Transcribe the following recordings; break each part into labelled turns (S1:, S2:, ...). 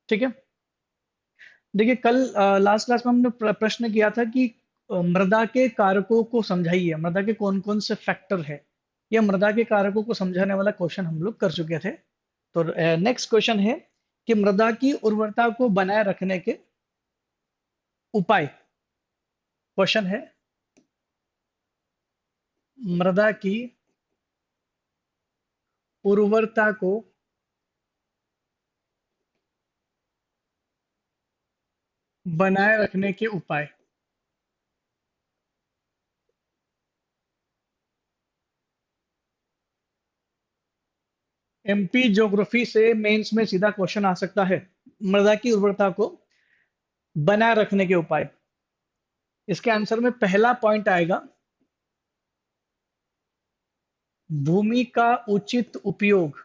S1: ठीक है। देखिए कल लास्ट क्लास में हमने प्रश्न किया था कि मृदा के कारकों को समझाइए, मृदा के कौन कौन से फैक्टर है। यह मृदा के कारकों को समझाने वाला क्वेश्चन हम लोग कर चुके थे। तो नेक्स्ट क्वेश्चन है कि मृदा की उर्वरता को बनाए रखने के उपाय। क्वेश्चन है मृदा की उर्वरता को बनाए रखने के उपाय। एमपी ज्योग्राफी से मेंस में सीधा क्वेश्चन आ सकता है, मृदा की उर्वरता को बनाए रखने के उपाय। इसके आंसर में पहला पॉइंट आएगा भूमि का उचित उपयोग।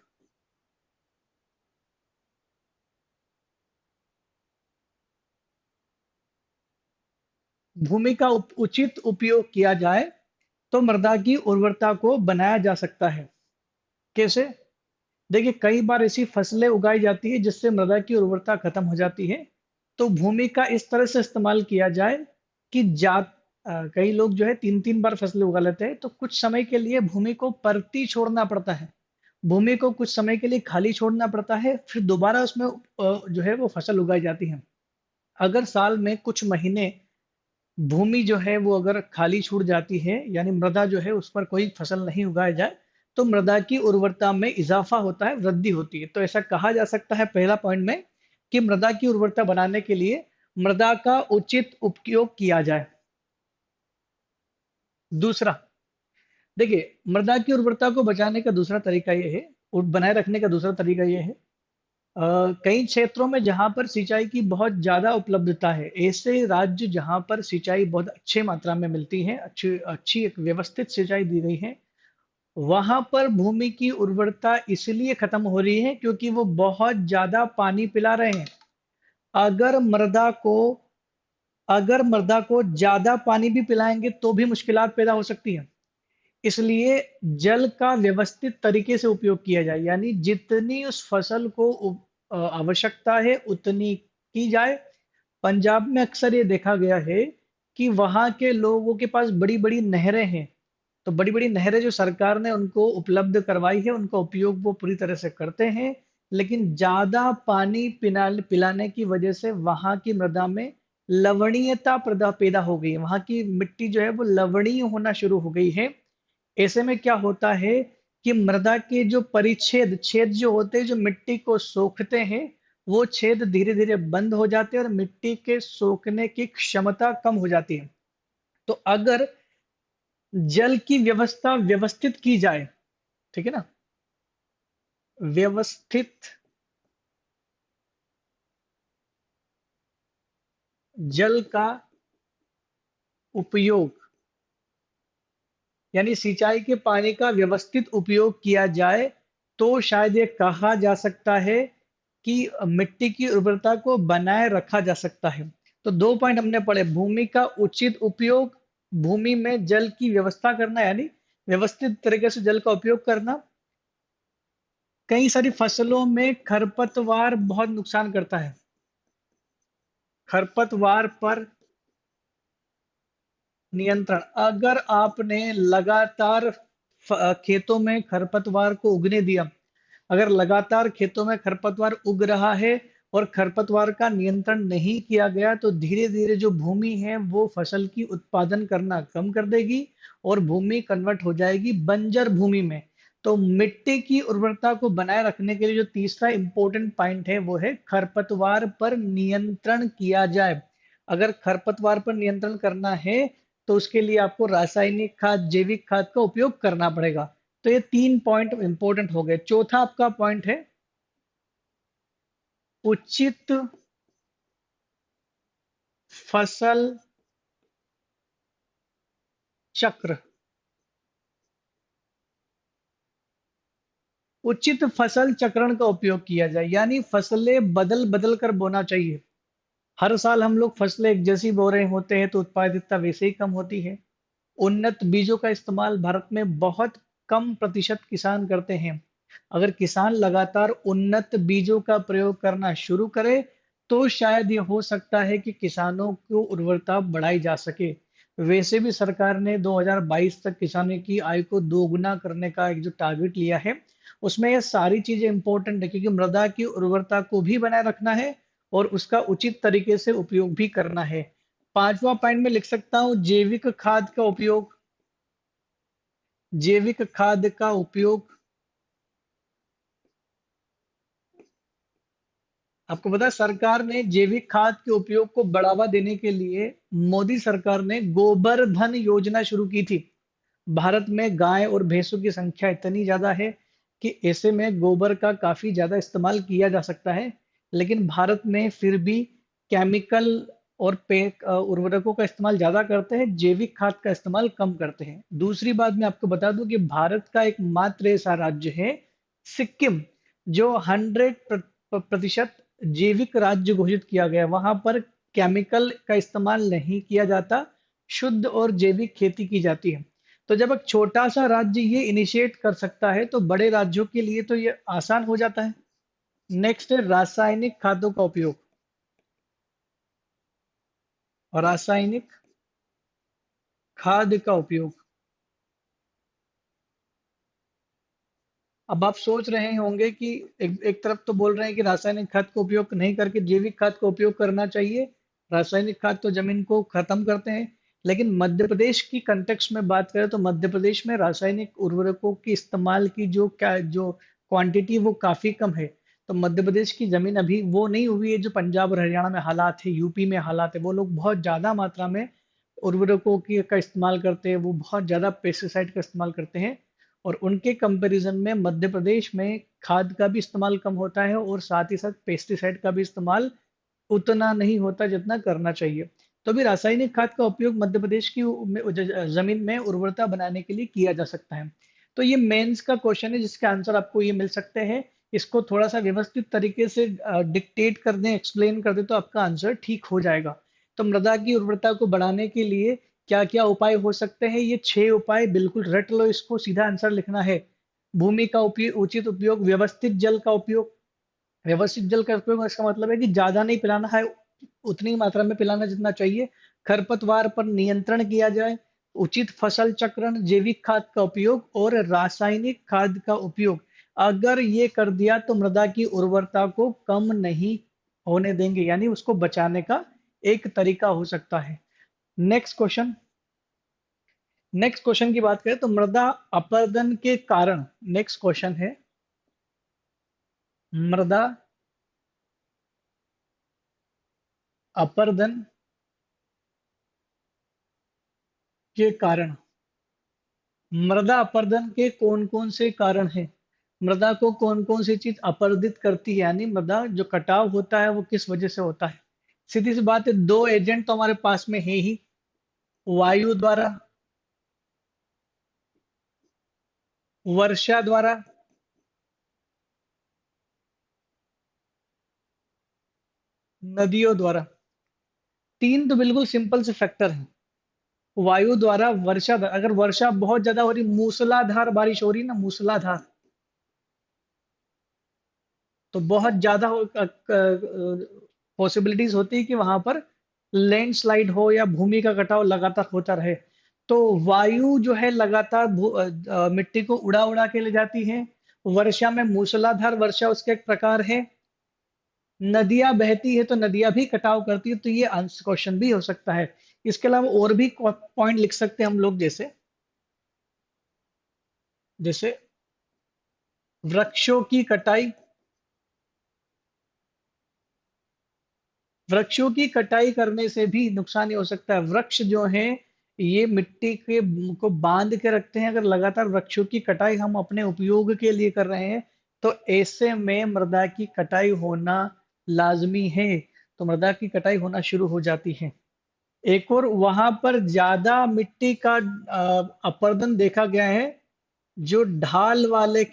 S1: भूमि का उचित उपयोग किया जाए तो मृदा की उर्वरता को बनाया जा सकता है। कैसे? देखिए कई बार ऐसी फसलें उगाई जाती है जिससे मृदा की उर्वरता खत्म हो जाती है। तो भूमि का इस तरह से इस्तेमाल किया जाए कि कई लोग जो है तीन तीन बार फसलें उगा लेते हैं, तो कुछ समय के लिए भूमि को परती छोड़ना पड़ता है। भूमि को कुछ समय के लिए खाली छोड़ना पड़ता है, फिर दोबारा उसमें जो है वो फसल उगाई जाती है। अगर साल में कुछ महीने भूमि जो है वो अगर खाली छूट जाती है, यानी मृदा जो है उस पर कोई फसल नहीं उगाया जाए, तो मृदा की उर्वरता में इजाफा होता है, वृद्धि होती है। तो ऐसा कहा जा सकता है पहला पॉइंट में कि मृदा की उर्वरता बनाने के लिए मृदा का उचित उपयोग किया जाए। दूसरा, देखिए मृदा की उर्वरता को बचाने का दूसरा तरीका ये है, और बनाए रखने का दूसरा तरीका ये है, कई क्षेत्रों में जहां पर सिंचाई की बहुत ज्यादा उपलब्धता है, ऐसे राज्य जहां पर सिंचाई बहुत अच्छी मात्रा में मिलती है, अच्छी अच्छी एक व्यवस्थित सिंचाई दी गई है, वहां पर भूमि की उर्वरता इसलिए खत्म हो रही है क्योंकि वो बहुत ज्यादा पानी पिला रहे हैं। अगर मृदा को अगर मृदा को ज्यादा पानी भी पिलाएंगे तो भी मुश्किलात पैदा हो सकती है। इसलिए जल का व्यवस्थित तरीके से उपयोग किया जाए, यानी जितनी उस फसल को आवश्यकता है उतनी की जाए। पंजाब में अक्सर ये देखा गया है कि वहां के लोगों के पास बड़ी बड़ी नहरें हैं। तो बड़ी बड़ी नहरें जो सरकार ने उनको उपलब्ध करवाई है, उनका उपयोग वो पूरी तरह से करते हैं। लेकिन ज्यादा पानी पिलाने की वजह से वहां की मृदा में लवणीयता पैदा पैदा हो गई है, वहां की मिट्टी जो है वो लवणीय होना शुरू हो गई है। ऐसे में क्या होता है कि मृदा के जो परिच्छेद छेद जो होते हैं, जो मिट्टी को सोखते हैं, वो छेद धीरे धीरे बंद हो जाते हैं और मिट्टी के सोखने की क्षमता कम हो जाती है। तो अगर जल की व्यवस्था व्यवस्थित की जाए, ठीक है ना, व्यवस्थित जल का उपयोग, यानी सिंचाई के पानी का व्यवस्थित उपयोग किया जाए, तो शायद ये कहा जा सकता है कि मिट्टी की उर्वरता को बनाए रखा जा सकता है। तो दो पॉइंट हमने पढ़े, भूमि का उचित उपयोग, भूमि में जल की व्यवस्था करना, यानी व्यवस्थित तरीके से जल का उपयोग करना। कई सारी फसलों में खरपतवार बहुत नुकसान करता है। खरपतवार पर नियंत्रण, अगर आपने लगातार खेतों में खरपतवार को उगने दिया, अगर लगातार खेतों में खरपतवार उग रहा है और खरपतवार का नियंत्रण नहीं किया गया, तो धीरे धीरे जो भूमि है वो फसल की उत्पादन करना कम कर देगी और भूमि कन्वर्ट हो जाएगी बंजर भूमि में। तो मिट्टी की उर्वरता को बनाए रखने के लिए जो तीसरा इंपॉर्टेंट पॉइंट है वो है खरपतवार पर नियंत्रण किया जाए। अगर खरपतवार पर नियंत्रण करना है तो उसके लिए आपको रासायनिक खाद, जैविक खाद का उपयोग करना पड़ेगा। तो ये तीन पॉइंट इंपॉर्टेंट हो गए। चौथा आपका पॉइंट है उचित फसल चक्र। उचित फसल चक्रण का उपयोग किया जाए, यानी फसलें बदल बदल कर बोना चाहिए। हर साल हम लोग फसलें एक जैसी बो रहे होते हैं तो उत्पादकता वैसे ही कम होती है। उन्नत बीजों का इस्तेमाल भारत में बहुत कम प्रतिशत किसान करते हैं। अगर किसान लगातार उन्नत बीजों का प्रयोग करना शुरू करे तो शायद ये हो सकता है कि किसानों को उर्वरता बढ़ाई जा सके। वैसे भी सरकार ने 2022 तक किसानों की आय को दोगुना करने का एक जो टारगेट लिया है, उसमें ये सारी चीजें इंपॉर्टेंट है, क्योंकि मृदा की उर्वरता को भी बनाए रखना है और उसका उचित तरीके से उपयोग भी करना है। पांचवा पॉइंट में लिख सकता हूँ जैविक खाद का उपयोग। जैविक खाद का उपयोग, आपको पता है सरकार ने जैविक खाद के उपयोग को बढ़ावा देने के लिए मोदी सरकार ने गोबर धन योजना शुरू की थी। भारत में गाय और भैंसों की संख्या इतनी ज्यादा है कि ऐसे में गोबर का काफी ज्यादा इस्तेमाल किया जा सकता है, लेकिन भारत में फिर भी केमिकल और उर्वरकों का इस्तेमाल ज्यादा करते हैं, जैविक खाद का इस्तेमाल कम करते हैं। दूसरी बात मैं आपको बता दूं कि भारत का एकमात्र ऐसा राज्य है सिक्किम, जो 100% जैविक राज्य घोषित किया गया है। वहां पर केमिकल का इस्तेमाल नहीं किया जाता, शुद्ध और जैविक खेती की जाती है। तो जब एक छोटा सा राज्य ये इनिशिएट कर सकता है तो बड़े राज्यों के लिए तो ये आसान हो जाता है। नेक्स्ट है रासायनिक खादों का उपयोग। और रासायनिक खाद का उपयोग, अब आप सोच रहे होंगे कि एक तरफ तो बोल रहे हैं कि रासायनिक खाद का उपयोग नहीं करके जैविक खाद का उपयोग करना चाहिए, रासायनिक खाद तो जमीन को खत्म करते हैं। लेकिन मध्य प्रदेश की कंटेक्स्ट में बात करें तो मध्य प्रदेश में रासायनिक उर्वरकों के इस्तेमाल की जो क्वांटिटी वो काफी कम है। तो मध्य प्रदेश की जमीन अभी वो नहीं हुई है जो पंजाब और हरियाणा में हालात है, यूपी में हालात है। वो लोग बहुत ज्यादा मात्रा में उर्वरकों की का इस्तेमाल करते हैं, वो बहुत ज्यादा पेस्टिसाइड का इस्तेमाल करते हैं। और उनके कंपैरिजन में मध्य प्रदेश में खाद का भी इस्तेमाल कम होता है और साथ ही साथ पेस्टिसाइड का भी इस्तेमाल उतना नहीं होता जितना करना चाहिए। तो भी रासायनिक खाद का उपयोग मध्य प्रदेश की जमीन में उर्वरता बनाने के लिए किया जा सकता है। तो ये मेंस का क्वेश्चन है जिसके आंसर आपको ये मिल सकते हैं। इसको थोड़ा सा व्यवस्थित तरीके से डिक्टेट कर दें, एक्सप्लेन कर दें तो आपका आंसर ठीक हो जाएगा। तो मृदा की उर्वरता को बढ़ाने के लिए क्या क्या उपाय हो सकते हैं, ये 6 उपाय बिल्कुल रट लो, इसको सीधा आंसर लिखना है। भूमि का उपयोग, उचित उपयोग, व्यवस्थित जल का उपयोग। व्यवस्थित जल का उपयोग इसका मतलब है कि ज्यादा नहीं पिलाना है, उतनी मात्रा में पिलाना जितना चाहिए। खरपतवार पर नियंत्रण किया जाए, उचित फसल चक्रण, जैविक खाद का उपयोग और रासायनिक खाद का उपयोग। अगर ये कर दिया तो मृदा की उर्वरता को कम नहीं होने देंगे, यानी उसको बचाने का एक तरीका हो सकता है। Next question. नेक्स्ट क्वेश्चन की बात करें तो मृदा अपरदन के कारण, नेक्स्ट क्वेश्चन है मृदा अपरदन के कारण। मृदा अपरदन के कौन कौन से कारण हैं? मृदा को कौन कौन सी चीज अपरदित करती है, यानी मृदा जो कटाव होता है वो किस वजह से होता है? सीधी सी बात है, दो एजेंट तो हमारे पास में है ही। वायु द्वारा, वर्षा द्वारा, नदियों द्वारा। तीन तो बिल्कुल सिंपल से फैक्टर हैं। वायु द्वारा, वर्षा द्वारा। अगर वर्षा बहुत ज्यादा हो रही, मूसलाधार बारिश हो रही ना, मूसलाधार, तो बहुत ज्यादा पॉसिबिलिटीज होती है कि वहां पर लैंडस्लाइड हो या भूमि का कटाव लगातार होता रहे। तो वायु जो है लगातार मिट्टी को उड़ा उड़ा के ले जाती है। वर्षा में मूसलाधार वर्षा उसका एक प्रकार है। नदियां बहती है तो नदियां भी कटाव करती है, तो ये आंसर क्वेश्चन भी हो सकता है। इसके अलावा और भी पॉइंट लिख सकते हैं हम लोग, जैसे जैसे वृक्षों की कटाई। वृक्षों की कटाई करने से भी नुकसान ये हो सकता है। वृक्ष जो है ये मिट्टी के को बांध के रखते हैं। अगर लगातार वृक्षों की कटाई हम अपने उपयोग के लिए कर रहे हैं तो ऐसे में मृदा की कटाई होना लाजमी है। तो मृदा की कटाई होना शुरू हो जाती है। एक और वहां पर ज्यादा मिट्टी का अपरदन देखा गया है जो ढाल वाले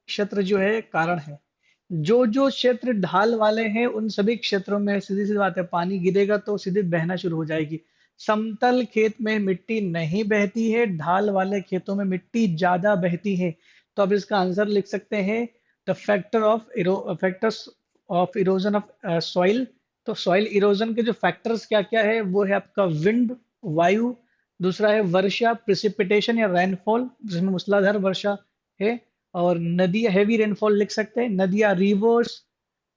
S1: क्षेत्र जो है कारण है। जो जो क्षेत्र ढाल वाले हैं उन सभी क्षेत्रों में सीधी सी बात है, पानी गिरेगा तो सीधे बहना शुरू हो जाएगी। समतल खेत में मिट्टी नहीं बहती है, ढाल वाले खेतों में मिट्टी ज्यादा बहती है। तो अब इसका आंसर लिख सकते हैं the factors of erosion of soil. तो सॉइल इरोजन के जो फैक्टर्स क्या क्या है वो है आपका विंड, वायु, दूसरा है वर्षा, प्रिसिपिटेशन या रेनफॉल जिसमें मूसलाधार वर्षा है, और नदी हैवी रेनफॉल लिख सकते हैं, नदियां रिवर्स,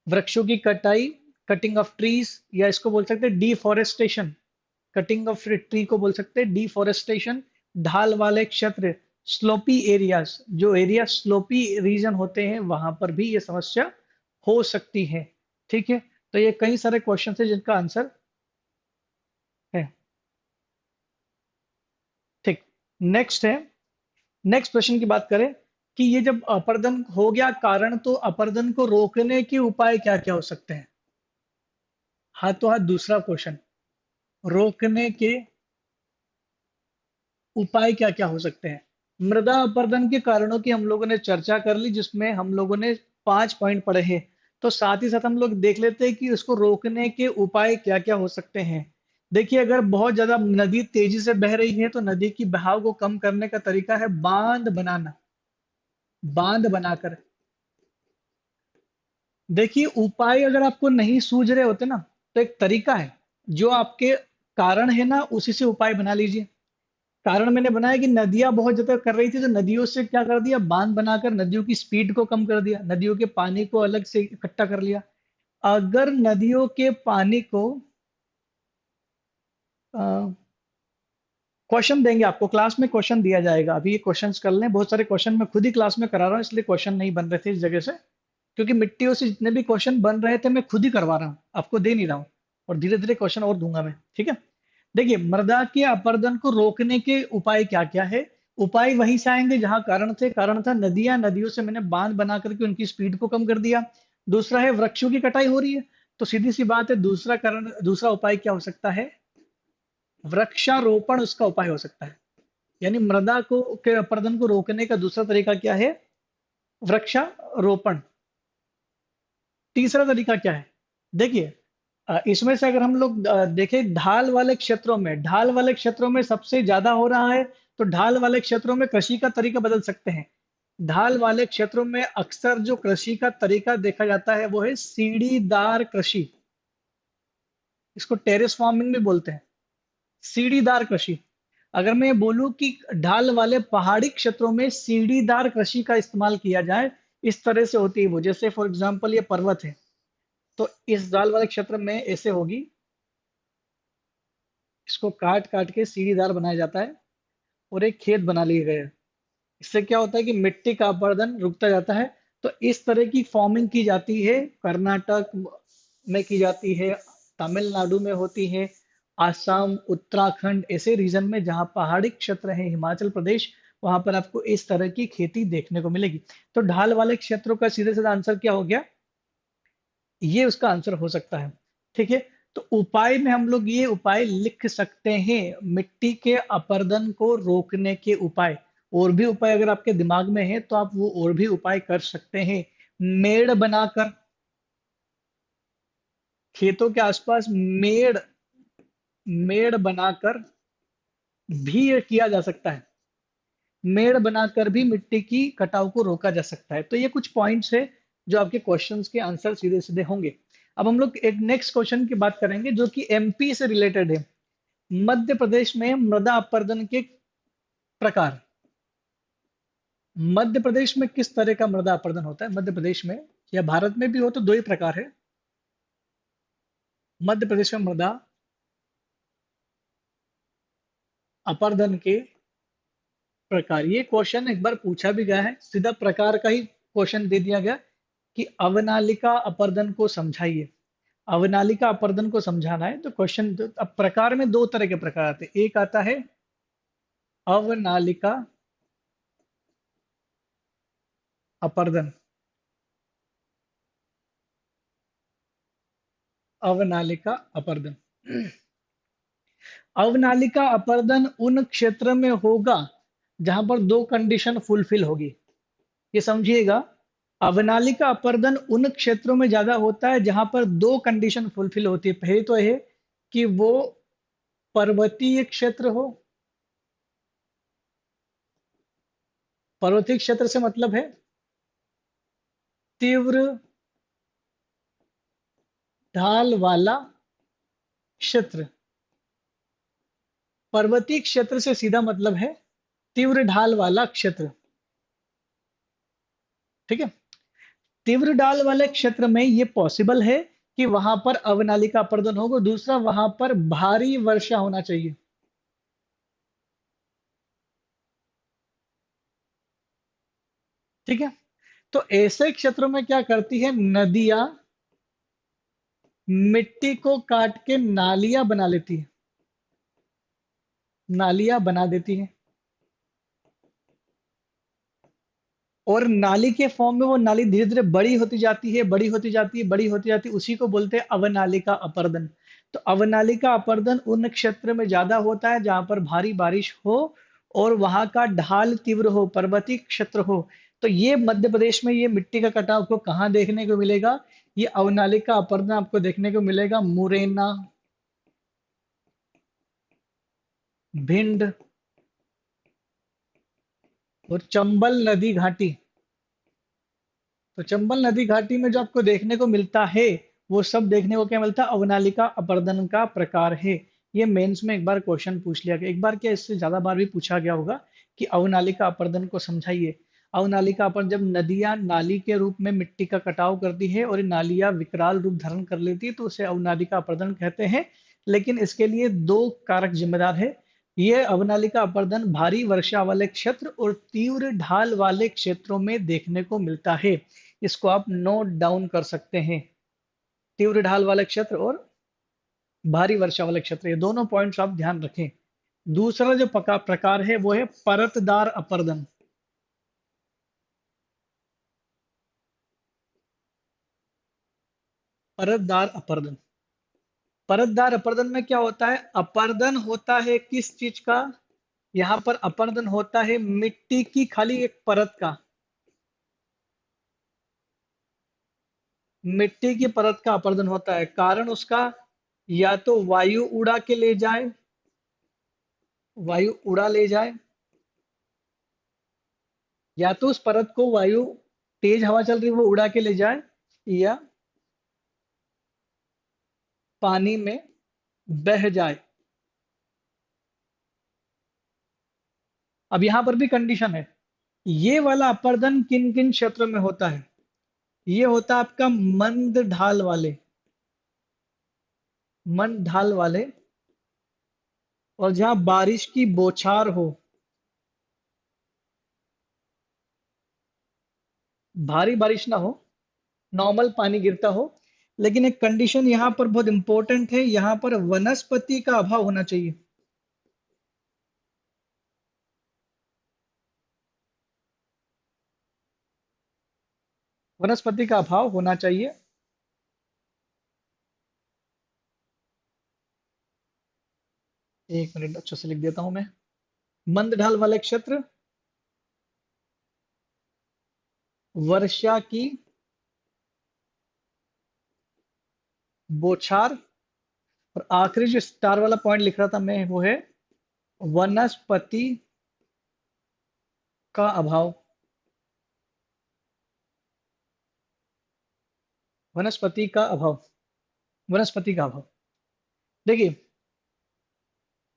S1: वृक्षों की कटाई, कटिंग ऑफ ट्रीज, या इसको बोल सकते हैं डिफॉरेस्टेशन, कटिंग ऑफ ट्री को बोल सकते हैं डिफॉरेस्टेशन। ढाल वाले क्षेत्र, स्लोपी एरियाज, जो एरिया स्लोपी रीजन होते हैं वहां पर भी ये समस्या हो सकती है। ठीक है, तो ये कई सारे क्वेश्चन है जिनका आंसर है। ठीक, नेक्स्ट है, नेक्स्ट क्वेश्चन की बात करें कि ये जब अपर्दन हो गया कारण, तो अपर्दन को रोकने के उपाय क्या क्या हो सकते हैं? हाथों हाथ दूसरा क्वेश्चन, रोकने के उपाय क्या क्या हो सकते हैं? मृदा अपरदन के कारणों की हम लोगों ने चर्चा कर ली, जिसमें हम लोगों ने 5 पॉइंट पढ़े हैं। तो साथ ही साथ हम लोग देख लेते हैं कि उसको रोकने के उपाय क्या क्या हो सकते हैं। देखिए, अगर बहुत ज्यादा नदी तेजी से बह रही है तो नदी की बहाव को कम करने का तरीका है बांध बनाना, बांध बनाकर। देखिए, उपाय अगर आपको नहीं सूझ रहे होते ना, तो एक तरीका है, जो आपके कारण है ना उसी से उपाय बना लीजिए। कारण मैंने बनाया कि नदियां बहुत ज्यादा कर रही थी, तो नदियों से क्या कर दिया, बांध बनाकर नदियों की स्पीड को कम कर दिया, नदियों के पानी को अलग से इकट्ठा कर लिया। अगर नदियों के पानी को क्वेश्चन देंगे आपको, क्लास में क्वेश्चन दिया जाएगा, अभी ये क्वेश्चंस कर लें। बहुत सारे क्वेश्चन मैं खुद ही क्लास में करा रहा हूँ, इसलिए क्वेश्चन नहीं बन रहे थे इस जगह से, क्योंकि मिट्टियों से जितने भी क्वेश्चन बन रहे थे मैं खुद ही करवा रहा हूँ, आपको दे नहीं रहा हूँ। और धीरे धीरे क्वेश्चन और दूंगा मैं, ठीक है। देखिए, मृदा के अपरदन को रोकने के उपाय क्या क्या है? उपाय वहीं से आएंगे जहां कारण थे। कारण था नदियां, नदियों से मैंने बांध बना करके उनकी स्पीड को कम कर दिया। दूसरा है वृक्षों की कटाई हो रही है, तो सीधी सी बात है, दूसरा कारण, दूसरा उपाय क्या हो सकता है? वृक्षारोपण उसका उपाय हो सकता है। यानी मृदा को के अपरदन को रोकने का दूसरा तरीका क्या है? वृक्षारोपण। तीसरा तरीका क्या है? देखिए, इसमें से अगर हम लोग देखें, ढाल वाले क्षेत्रों में, ढाल वाले क्षेत्रों में सबसे ज्यादा हो रहा है, तो ढाल वाले क्षेत्रों में कृषि का तरीका बदल सकते हैं। ढाल वाले क्षेत्रों में अक्सर जो कृषि का तरीका देखा जाता है वो है सीढ़ीदार कृषि, इसको टेरेस फार्मिंग भी बोलते हैं, सीढ़ीदार कृषि। अगर मैं बोलूं कि ढाल वाले पहाड़ी क्षेत्रों में सीढ़ीदार कृषि का इस्तेमाल किया जाए, इस तरह से होती है वो, जैसे फॉर एग्जांपल ये पर्वत है, तो इस ढाल वाले क्षेत्र में ऐसे होगी, इसको काट काट के सीढ़ीदार बनाया जाता है और एक खेत बना लिए गए। इससे क्या होता है कि मिट्टी का अपरदन रुकता जाता है। तो इस तरह की फार्मिंग की जाती है, कर्नाटक में की जाती है, तमिलनाडु में होती है, आसाम, उत्तराखंड, ऐसे रीजन में जहाँ पहाड़ी क्षेत्र है, हिमाचल प्रदेश, वहां पर आपको इस तरह की खेती देखने को मिलेगी। तो ढाल वाले क्षेत्रों का सीधे सीधा आंसर क्या हो गया? ये उसका आंसर हो सकता है। ठीक है, तो उपाय में हम लोग ये उपाय लिख सकते हैं, मिट्टी के अपरदन को रोकने के उपाय। और भी उपाय अगर आपके दिमाग में है तो आप वो और भी उपाय कर सकते हैं। मेड़ बनाकर, खेतों के आसपास मेड़, मेड़ बनाकर भी ये किया जा सकता है। मेड़ बनाकर भी मिट्टी की कटाव को रोका जा सकता है। तो ये कुछ पॉइंट्स है जो आपके क्वेश्चंस के आंसर सीधे सीधे होंगे। अब हम लोग एक नेक्स्ट क्वेश्चन की बात करेंगे जो कि एमपी से रिलेटेड है। मध्य प्रदेश में मृदा अपरदन के प्रकार, मध्य प्रदेश में किस तरह का मृदा अपरदन होता है? मध्य प्रदेश में या भारत में भी हो तो दो ही प्रकार है। मध्य प्रदेश में मृदा अपरदन के प्रकार, ये क्वेश्चन एक बार पूछा भी गया है, सीधा प्रकार का ही क्वेश्चन दे दिया गया कि अवनालिका अपरदन को समझाइए। अवनालिका अपरदन को समझाना है तो क्वेश्चन, अब प्रकार में दो तरह के प्रकार आते हैं। एक आता है अवनालिका अपरदन, अवनालिका अपरदन। अवनालिका अपरदन उन क्षेत्र में होगा जहां पर दो कंडीशन फुलफिल होगी। ये समझिएगा, अवनालिका अपरदन उन क्षेत्रों में ज्यादा होता है जहां पर दो कंडीशन फुलफिल होती है। पहली तो यह कि वो पर्वतीय क्षेत्र हो। पर्वतीय क्षेत्र से मतलब है तीव्र ढाल वाला क्षेत्र। पर्वतीय क्षेत्र से सीधा मतलब है तीव्र ढाल वाला क्षेत्र। ठीक है। तीव्र ढाल वाले क्षेत्र में ये पॉसिबल है कि वहां पर अवनालिका अपर्दन होगा। दूसरा, वहां पर भारी वर्षा होना चाहिए। ठीक है। तो ऐसे क्षेत्रों में क्या करती है नदियां, मिट्टी को काट के नालियां बना लेती है। नालियां बना देती है, और नाली के फॉर्म में वो नाली धीरे धीरे बड़ी होती जाती है, बड़ी होती जाती है, बड़ी होती जाती है। उसी को बोलते हैं अवनालिका अपर्दन। तो अवनालिका अपर्दन उन क्षेत्र में ज्यादा होता है जहां पर भारी बारिश हो और वहां का ढाल तीव्र हो, पर्वतीय क्षेत्र हो। तो ये मध्य प्रदेश में ये मिट्टी का कटाव आपको कहाँ देखने को मिलेगा? ये अवनालिका अपर्दन आपको देखने को मिलेगा मुरैना, भिंड और चंबल नदी घाटी। तो चंबल नदी घाटी में जो आपको देखने को मिलता है, वो सब देखने को क्या मिलता है? अवनालिका अपर्दन का प्रकार है। ये मेंस में एक बार क्वेश्चन पूछ लिया गया, एक बार क्या इससे ज्यादा बार भी पूछा गया होगा कि अवनालिका अपर्दन को समझाइए। अवनालिका अपर्दन, जब नदियां नाली के रूप में मिट्टी का कटाव करती है और ये नालियां विकराल रूप धारण कर लेती है, तो उसे अवनालिका अपर्दन कहते हैं। लेकिन इसके लिए दो कारक जिम्मेदार है। ये अवनालिका अपर्दन भारी वर्षा वाले क्षेत्र और तीव्र ढाल वाले क्षेत्रों में देखने को मिलता है। इसको आप नोट डाउन कर सकते हैं। तीव्र ढाल वाले क्षेत्र और भारी वर्षा वाले क्षेत्र, ये दोनों पॉइंट्स आप ध्यान रखें। दूसरा जो प्रकार है वो है परतदार अपर्दन। परतदार अपर्दन। परतदार अपर्दन में क्या होता है? अपर्दन होता है किस चीज का? यहां पर अपर्दन होता है मिट्टी की खाली एक परत का। मिट्टी की परत का अपर्दन होता है। कारण उसका, या तो वायु उड़ा के ले जाए, वायु उड़ा ले जाए, या तो उस परत को वायु, तेज हवा चल रही है वो उड़ा के ले जाए, या पानी में बह जाए। अब यहां पर भी कंडीशन है। ये वाला अपर्दन किन किन क्षेत्रों में होता है? ये होता है आपका मंद ढाल वाले, मंद ढाल वाले, और जहां बारिश की बौछार हो, भारी बारिश ना हो, नॉर्मल पानी गिरता हो। लेकिन एक कंडीशन यहां पर बहुत इंपॉर्टेंट है, यहां पर वनस्पति का अभाव होना चाहिए। वनस्पति का अभाव होना चाहिए। एक मिनट अच्छे से लिख देता हूं मैं। मंद ढाल वाले क्षेत्र, वर्षा की बौछार, और आखिरी जो स्टार वाला पॉइंट लिख रहा था मैं वो है वनस्पति का अभाव। वनस्पति का अभाव, वनस्पति का अभाव। देखिए,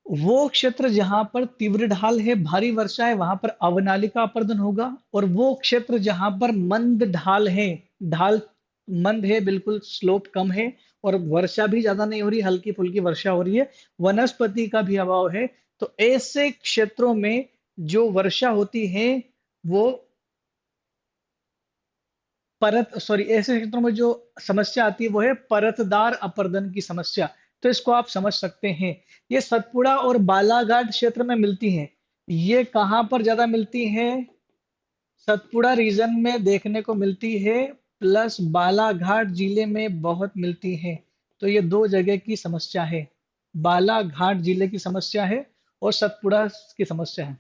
S1: वो क्षेत्र जहां पर तीव्र ढाल है, भारी वर्षा है, वहां पर अवनालिका अपर्दन होगा। और वो क्षेत्र जहां पर मंद ढाल है, ढाल मंद है, बिल्कुल स्लोप कम है, और वर्षा भी ज्यादा नहीं हो रही, हल्की फुल्की वर्षा हो रही है, वनस्पति का भी अभाव है। तो ऐसे क्षेत्रों में जो वर्षा होती है वो परत, सॉरी, ऐसे क्षेत्रों में जो समस्या आती है वो है परतदार अपर्दन की समस्या। तो इसको आप समझ सकते हैं। ये सतपुड़ा और बालाघाट क्षेत्र में मिलती हैं। ये कहाँ पर ज्यादा मिलती हैं? सतपुड़ा रीजन में देखने को मिलती है, प्लस बालाघाट जिले में बहुत मिलती है। तो ये दो जगह की समस्या है। बालाघाट जिले की समस्या है और सतपुड़ा की समस्या है।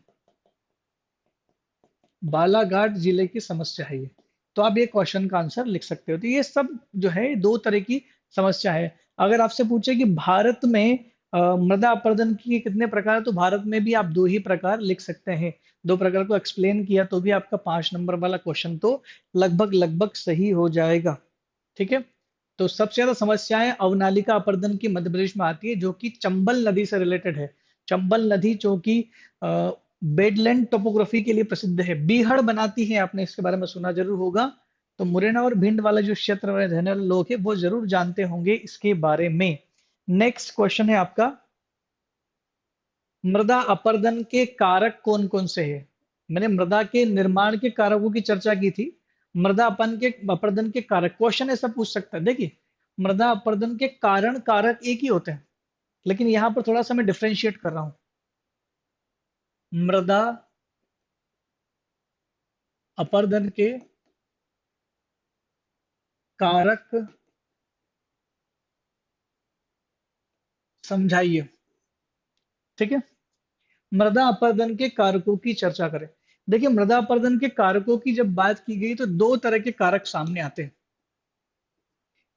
S1: बालाघाट जिले की समस्या है ये। तो आप ये क्वेश्चन का आंसर लिख सकते हो। तो ये सब जो है दो तरह की समस्या है। अगर आपसे पूछे कि भारत में मृदा अपरदन के कितने प्रकार हैं? तो भारत में भी आप दो ही प्रकार लिख सकते हैं। दो प्रकार को एक्सप्लेन किया तो भी आपका 5 नंबर वाला क्वेश्चन तो लगभग लगभग सही हो जाएगा। ठीक है। तो सबसे ज्यादा समस्याएं अवनालिका अपर्दन की मध्य प्रदेश में आती है, जो कि चंबल नदी से रिलेटेड है। चंबल नदी जो कि बेडलैंड टोपोग्राफी के लिए प्रसिद्ध है, बीहड़ बनाती है, आपने इसके बारे में सुना जरूर होगा। तो मुरैना और भिंड वाला जो क्षेत्र में रहने वाले लोग हैं वो जरूर जानते होंगे इसके बारे में। नेक्स्ट क्वेश्चन है आपका, मृदा अपरदन के कारक कौन कौन से हैं? मैंने मृदा के निर्माण के कारकों की चर्चा की थी। मृदा अपन के अपरदन के कारक, क्वेश्चन ऐसा पूछ सकता है। देखिए, मृदा अपरदन के कारण कारक एक ही होते हैं, लेकिन यहां पर थोड़ा सा मैं डिफरेंशिएट कर रहा हूं। मृदा अपरदन के कारक समझाइए। ठीक है। मृदा अपरदन के कारकों की चर्चा करें। देखिए, मृदा अपरदन के कारकों की जब बात की गई तो दो तरह के कारक सामने आते हैं।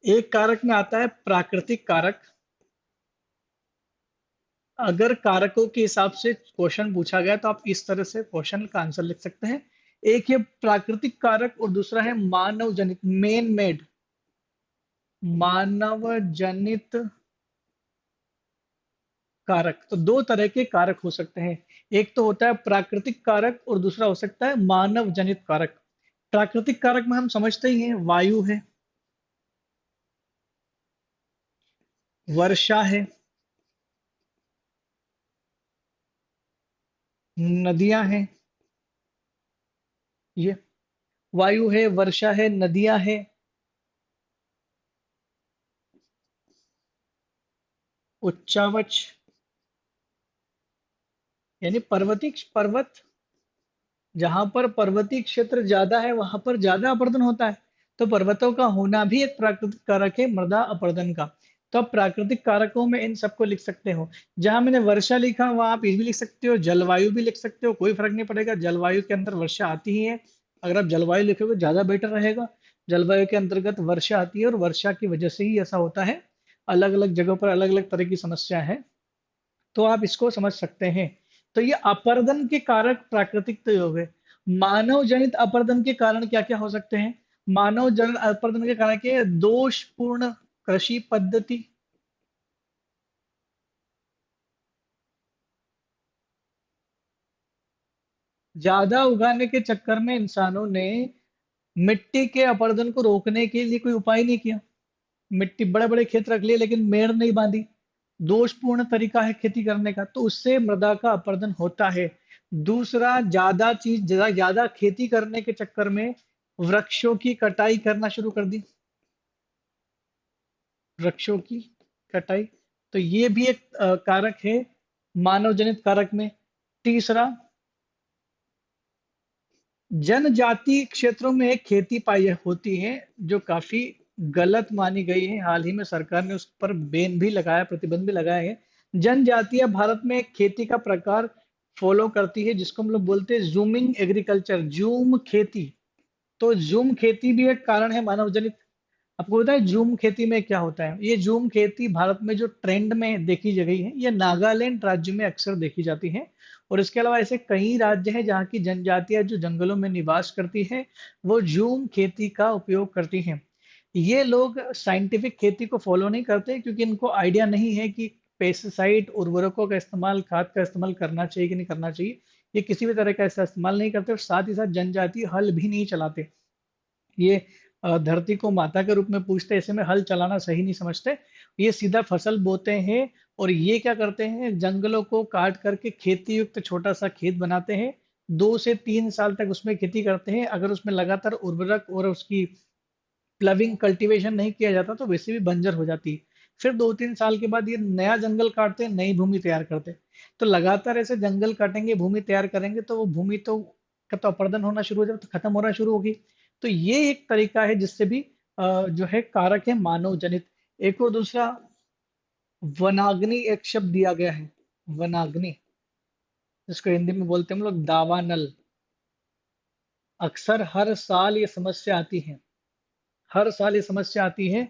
S1: एक कारक में आता है प्राकृतिक कारक। अगर कारकों के हिसाब से क्वेश्चन पूछा गया तो आप इस तरह से क्वेश्चन का आंसर लिख सकते हैं। एक है प्राकृतिक कारक और दूसरा है मानव जनित, मेन मेड, मानव जनित कारक। तो दो तरह के कारक हो सकते हैं। एक तो होता है प्राकृतिक कारक और दूसरा हो सकता है मानव जनित कारक। प्राकृतिक कारक में हम समझते ही हैं, वायु है, वर्षा है, नदियां हैं। ये वायु है, वर्षा है, नदियां है, उच्चावच यानी पर्वतीय पर्वत, जहां पर पर्वतीय क्षेत्र ज्यादा है वहां पर ज्यादा अपरदन होता है। तो पर्वतों का होना भी एक प्राकृतिक कारक है मृदा अपरदन का। तो आप प्राकृतिक कारकों में इन सबको लिख सकते हो। जहां मैंने वर्षा लिखा वहां आप ये भी लिख सकते हो, जलवायु भी लिख सकते हो, कोई फर्क नहीं पड़ेगा, जलवायु के अंदर वर्षा आती ही है। अगर आप जलवायु लिखोगे ज्यादा बेटर रहेगा। जलवायु के अंतर्गत वर्षा आती है और वर्षा की वजह से ही ऐसा होता है। अलग अलग जगहों पर अलग अलग तरह की समस्या है, तो आप इसको समझ सकते हैं। तो ये अपरदन के कारक प्राकृतिक तो हो गए। मानव जनित अपरदन के कारण क्या क्या हो सकते हैं? मानव जनित अपरदन के कारण के दोषपूर्ण कृषि पद्धति, ज्यादा उगाने के चक्कर में इंसानों ने मिट्टी के अपरदन को रोकने के लिए कोई उपाय नहीं किया। मिट्टी बड़े बड़े खेत रख लिए लेकिन मेड़ नहीं बांधी। दोषपूर्ण तरीका है खेती करने का, तो उससे मृदा का अपरदन होता है। दूसरा, ज्यादा चीज ज्यादा खेती करने के चक्कर में वृक्षों की कटाई करना शुरू कर दी। वृक्षों की कटाई, तो ये भी एक कारक है मानव जनित कारक में। तीसरा, जनजातीय क्षेत्रों में एक खेती पाई होती है जो काफी गलत मानी गई है। हाल ही में सरकार ने उस पर बैन भी लगाया, प्रतिबंध भी लगाया है। जनजातीय भारत में एक खेती का प्रकार फॉलो करती है जिसको हम लोग बोलते हैं जूमिंग एग्रीकल्चर, जूम खेती। तो जूम खेती भी एक कारण है मानव जनित। आपको पता है जूम खेती में क्या होता है? ये जूम खेती भारत में जो ट्रेंड में देखी गई है, ये नागालैंड राज्य में अक्सर देखी जाती है। और इसके अलावा ऐसे कई राज्य हैं जहाँ की जनजातियां जो जंगलों में निवास करती है, वो जूम खेती का उपयोग करती हैं। ये लोग साइंटिफिक खेती को फॉलो नहीं करते क्योंकि इनको आइडिया नहीं है कि पेस्टिसाइड, उर्वरकों का इस्तेमाल, खाद का इस्तेमाल करना चाहिए कि नहीं करना चाहिए। ये किसी भी तरह का ऐसा इस्तेमाल नहीं करते और साथ ही साथ जनजाति हल भी नहीं चलाते। ये धरती को माता के रूप में पूजते, ऐसे में हल चलाना सही नहीं समझते। ये सीधा फसल बोते हैं और ये क्या करते हैं, जंगलों को काट करके खेती युक्त छोटा सा खेत बनाते हैं। 2 से 3 साल तक उसमें खेती करते हैं। अगर उसमें लगातार उर्वरक और उसकी प्लविंग कल्टीवेशन नहीं किया जाता तो वैसे भी बंजर हो जाती है। फिर 2-3 साल के बाद ये नया जंगल काटते हैं, नई भूमि तैयार करते हैं। तो लगातार ऐसे जंगल काटेंगे, भूमि तैयार करेंगे तो वो भूमि तो का तो अपरदन होना शुरू हो जाए, तो खत्म होना शुरू होगी। तो ये एक तरीका है जिससे भी जो है कारक है मानव जनित। एक और दूसरा, वनाग्नि एक शब्द दिया गया है, वनाग्नि, जिसको हिंदी में बोलते हैं हम लोग दावानल। अक्सर हर साल ये समस्या आती है, हर साल ये समस्या आती है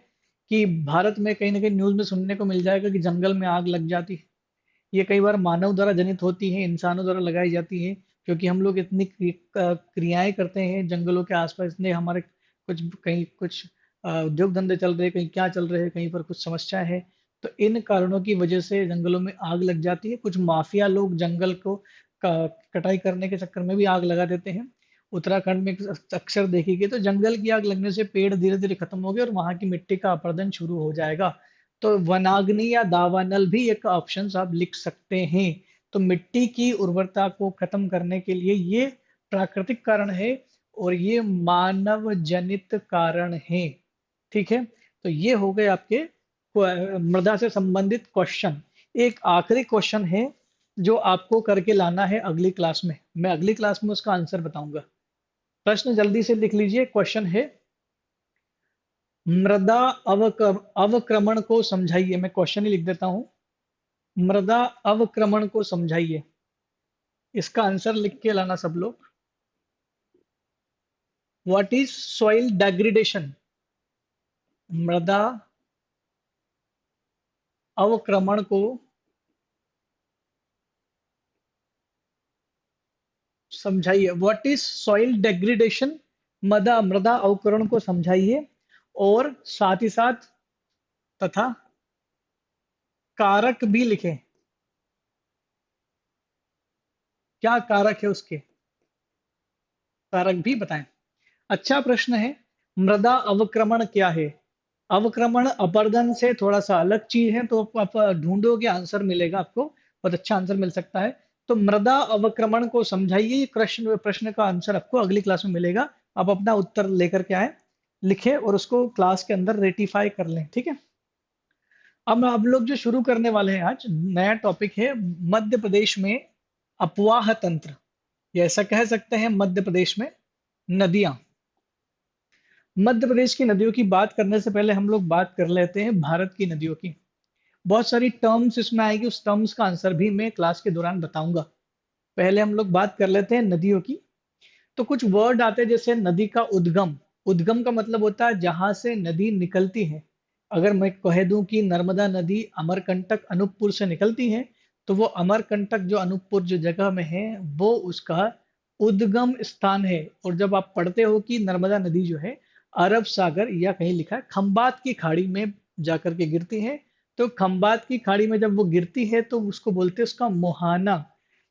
S1: कि भारत में कहीं ना कहीं न्यूज में सुनने को मिल जाएगा कि जंगल में आग लग जाती है। ये कई बार मानव द्वारा जनित होती हैं, इंसानों द्वारा लगाई जाती हैं, क्योंकि हम लोग इतनी क्रियाएं करते हैं जंगलों के आसपास, इसलिए हमारे कुछ कहीं कुछ उद्योग धंधे चल रहे हैं, कहीं क्या चल रहे हैं, कहीं पर कुछ समस्या है। तो इन कारणों की वजह से जंगलों में आग लग जाती है। कुछ माफिया लोग जंगल को कटाई करने के चक्कर में भी आग लगा देते हैं। उत्तराखंड में अक्सर देखी गई, तो जंगल की आग लगने से पेड़ धीरे धीरे खत्म हो गए और वहां की मिट्टी का अपरदन शुरू हो जाएगा। तो वनाग्नि या दावानल भी एक ऑप्शन आप लिख सकते हैं। तो मिट्टी की उर्वरता को खत्म करने के लिए ये प्राकृतिक कारण है और ये मानव जनित कारण है। ठीक है, तो ये हो गए आपके मृदा से संबंधित क्वेश्चन। एक आखिरी क्वेश्चन है जो आपको करके लाना है अगली क्लास में, मैं अगली क्लास में उसका आंसर बताऊंगा। प्रश्न जल्दी से लिख लीजिए। क्वेश्चन है, मृदा अवक्रमण को समझाइए। मैं क्वेश्चन ही लिख देता हूं, मृदा अवक्रमण को समझाइए। इसका आंसर लिख के लाना सब लोग। What is soil degradation? मृदा अवक्रमण को समझाइए। What is soil degradation? मृदा मृदा अवकरण को समझाइए। और साथ ही साथ तथा कारक भी लिखें। क्या कारक है उसके, कारक भी बताएं। अच्छा प्रश्न है। मृदा अवक्रमण क्या है? अवक्रमण अपरदन से थोड़ा सा अलग चीज है, तो आप ढूंढोगे आंसर मिलेगा आपको, बहुत अच्छा आंसर मिल सकता है। तो मृदा अवक्रमण को समझाइए, ये प्रश्न प्रश्न का आंसर आपको अगली क्लास में मिलेगा। आप अपना उत्तर लेकर के आए, लिखे और उसको क्लास के अंदर रेटिफाई कर लें। ठीक है, अब आप लोग जो शुरू करने वाले हैं आज नया टॉपिक है मध्य प्रदेश में अपवाह तंत्र, या ऐसा कह सकते हैं मध्य प्रदेश में नदियां। मध्य प्रदेश की नदियों की बात करने से पहले हम लोग बात कर लेते हैं भारत की नदियों की। बहुत सारी टर्म्स इसमें आएगी, उस टर्म्स का आंसर भी मैं क्लास के दौरान बताऊंगा। पहले हम लोग बात कर लेते हैं नदियों की। तो कुछ वर्ड आते हैं जैसे नदी का उद्गम। उद्गम का मतलब होता है जहां से नदी निकलती है। अगर मैं कह दूं कि नर्मदा नदी अमरकंटक अनूपपुर से निकलती है, तो वो अमरकंटक जो अनूपपुर जो जगह में है वो उसका उद्गम स्थान है। और जब आप पढ़ते हो कि नर्मदा नदी जो है अरब सागर या कहीं लिखा है खंबात की खाड़ी में जाकर के गिरती है, तो खंबात की खाड़ी में जब वो गिरती है तो उसको बोलते हैं उसका मोहाना।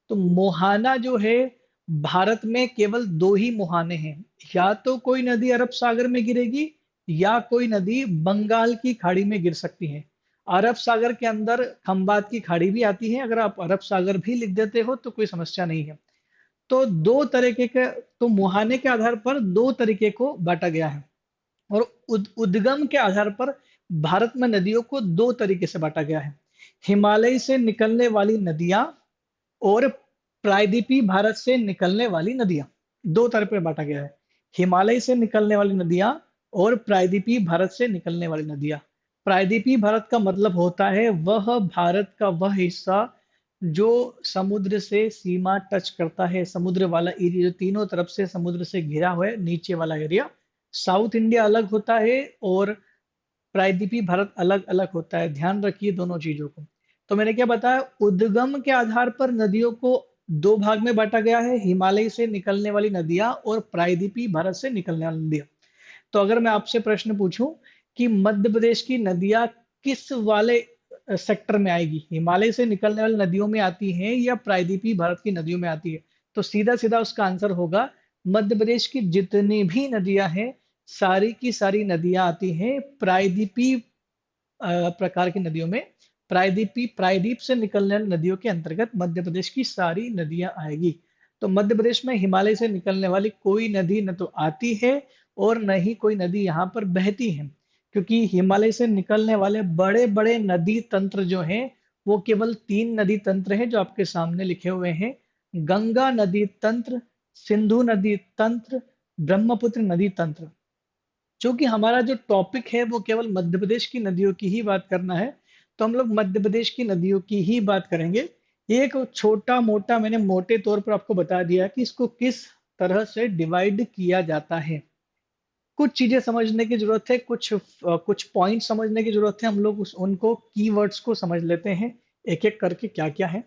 S1: तो मोहाना जो है, भारत में केवल दो ही मुहाने हैं, या तो कोई नदी अरब सागर में गिरेगी या कोई नदी बंगाल की खाड़ी में गिर सकती है। अरब सागर के अंदर खंबात की खाड़ी भी आती है, अगर आप अरब सागर भी लिख देते हो तो कोई समस्या नहीं है। तो दो तरीके के, तो मुहाने के आधार पर दो तरीके को बांटा गया है। और उद्गम के आधार पर भारत में नदियों को दो तरीके से बांटा गया है। हिमालय से निकलने वाली नदियां और प्रायद्वीपीय भारत से निकलने वाली नदियां, दो तरह पे बांटा गया है। हिमालय से निकलने वाली नदियां और प्रायद्वीपीय भारत से निकलने वाली नदियां। प्रायद्वीपीय भारत का मतलब होता है वह भारत का वह हिस्सा जो समुद्र से सीमा टच करता है, समुद्र वाला एरिया जो तीनों तरफ से समुद्र से घिरा हुआ है, नीचे वाला एरिया। साउथ इंडिया अलग होता है और प्रायद्वीपीय भारत अलग अलग होता है, ध्यान रखिए दोनों चीजों को। तो मैंने क्या बताया, उद्गम के आधार पर नदियों को दो भाग में बांटा गया है, हिमालय से निकलने वाली नदियां और प्रायद्वीपीय भारत से निकलने वाली नदियां। तो अगर मैं आपसे प्रश्न पूछूं कि मध्य प्रदेश की नदियां किस वाले सेक्टर में आएगी, हिमालय से निकलने वाली नदियों में आती हैं या प्रायद्वीपीय भारत की नदियों में आती है, तो सीधा सीधा उसका आंसर होगा मध्य प्रदेश की जितनी भी नदियां हैं सारी की सारी नदियां आती हैं प्रायद्वीपीय प्रकार की नदियों में। प्रायद्वीप से निकलने वाली नदियों के अंतर्गत मध्य प्रदेश की सारी नदियां आएगी। तो मध्य प्रदेश में हिमालय से निकलने वाली कोई नदी न तो आती है और न ही कोई नदी यहाँ पर बहती है, क्योंकि हिमालय से निकलने वाले बड़े बड़े नदी तंत्र जो हैं वो केवल तीन नदी तंत्र हैं जो आपके सामने लिखे हुए हैं। गंगा नदी तंत्र, सिंधु नदी तंत्र, ब्रह्मपुत्र नदी तंत्र। चूंकि हमारा जो टॉपिक है वो केवल मध्य प्रदेश की नदियों की ही बात करना है, तो हम लोग मध्य प्रदेश की नदियों की ही बात करेंगे। एक छोटा मोटा मैंने मोटे तौर पर आपको बता दिया कि इसको किस तरह से डिवाइड किया जाता है। कुछ चीजें समझने की जरूरत है, कुछ पॉइंट समझने की जरूरत है। हम लोग उस उनको कीवर्ड्स को समझ लेते हैं एक एक करके क्या क्या है।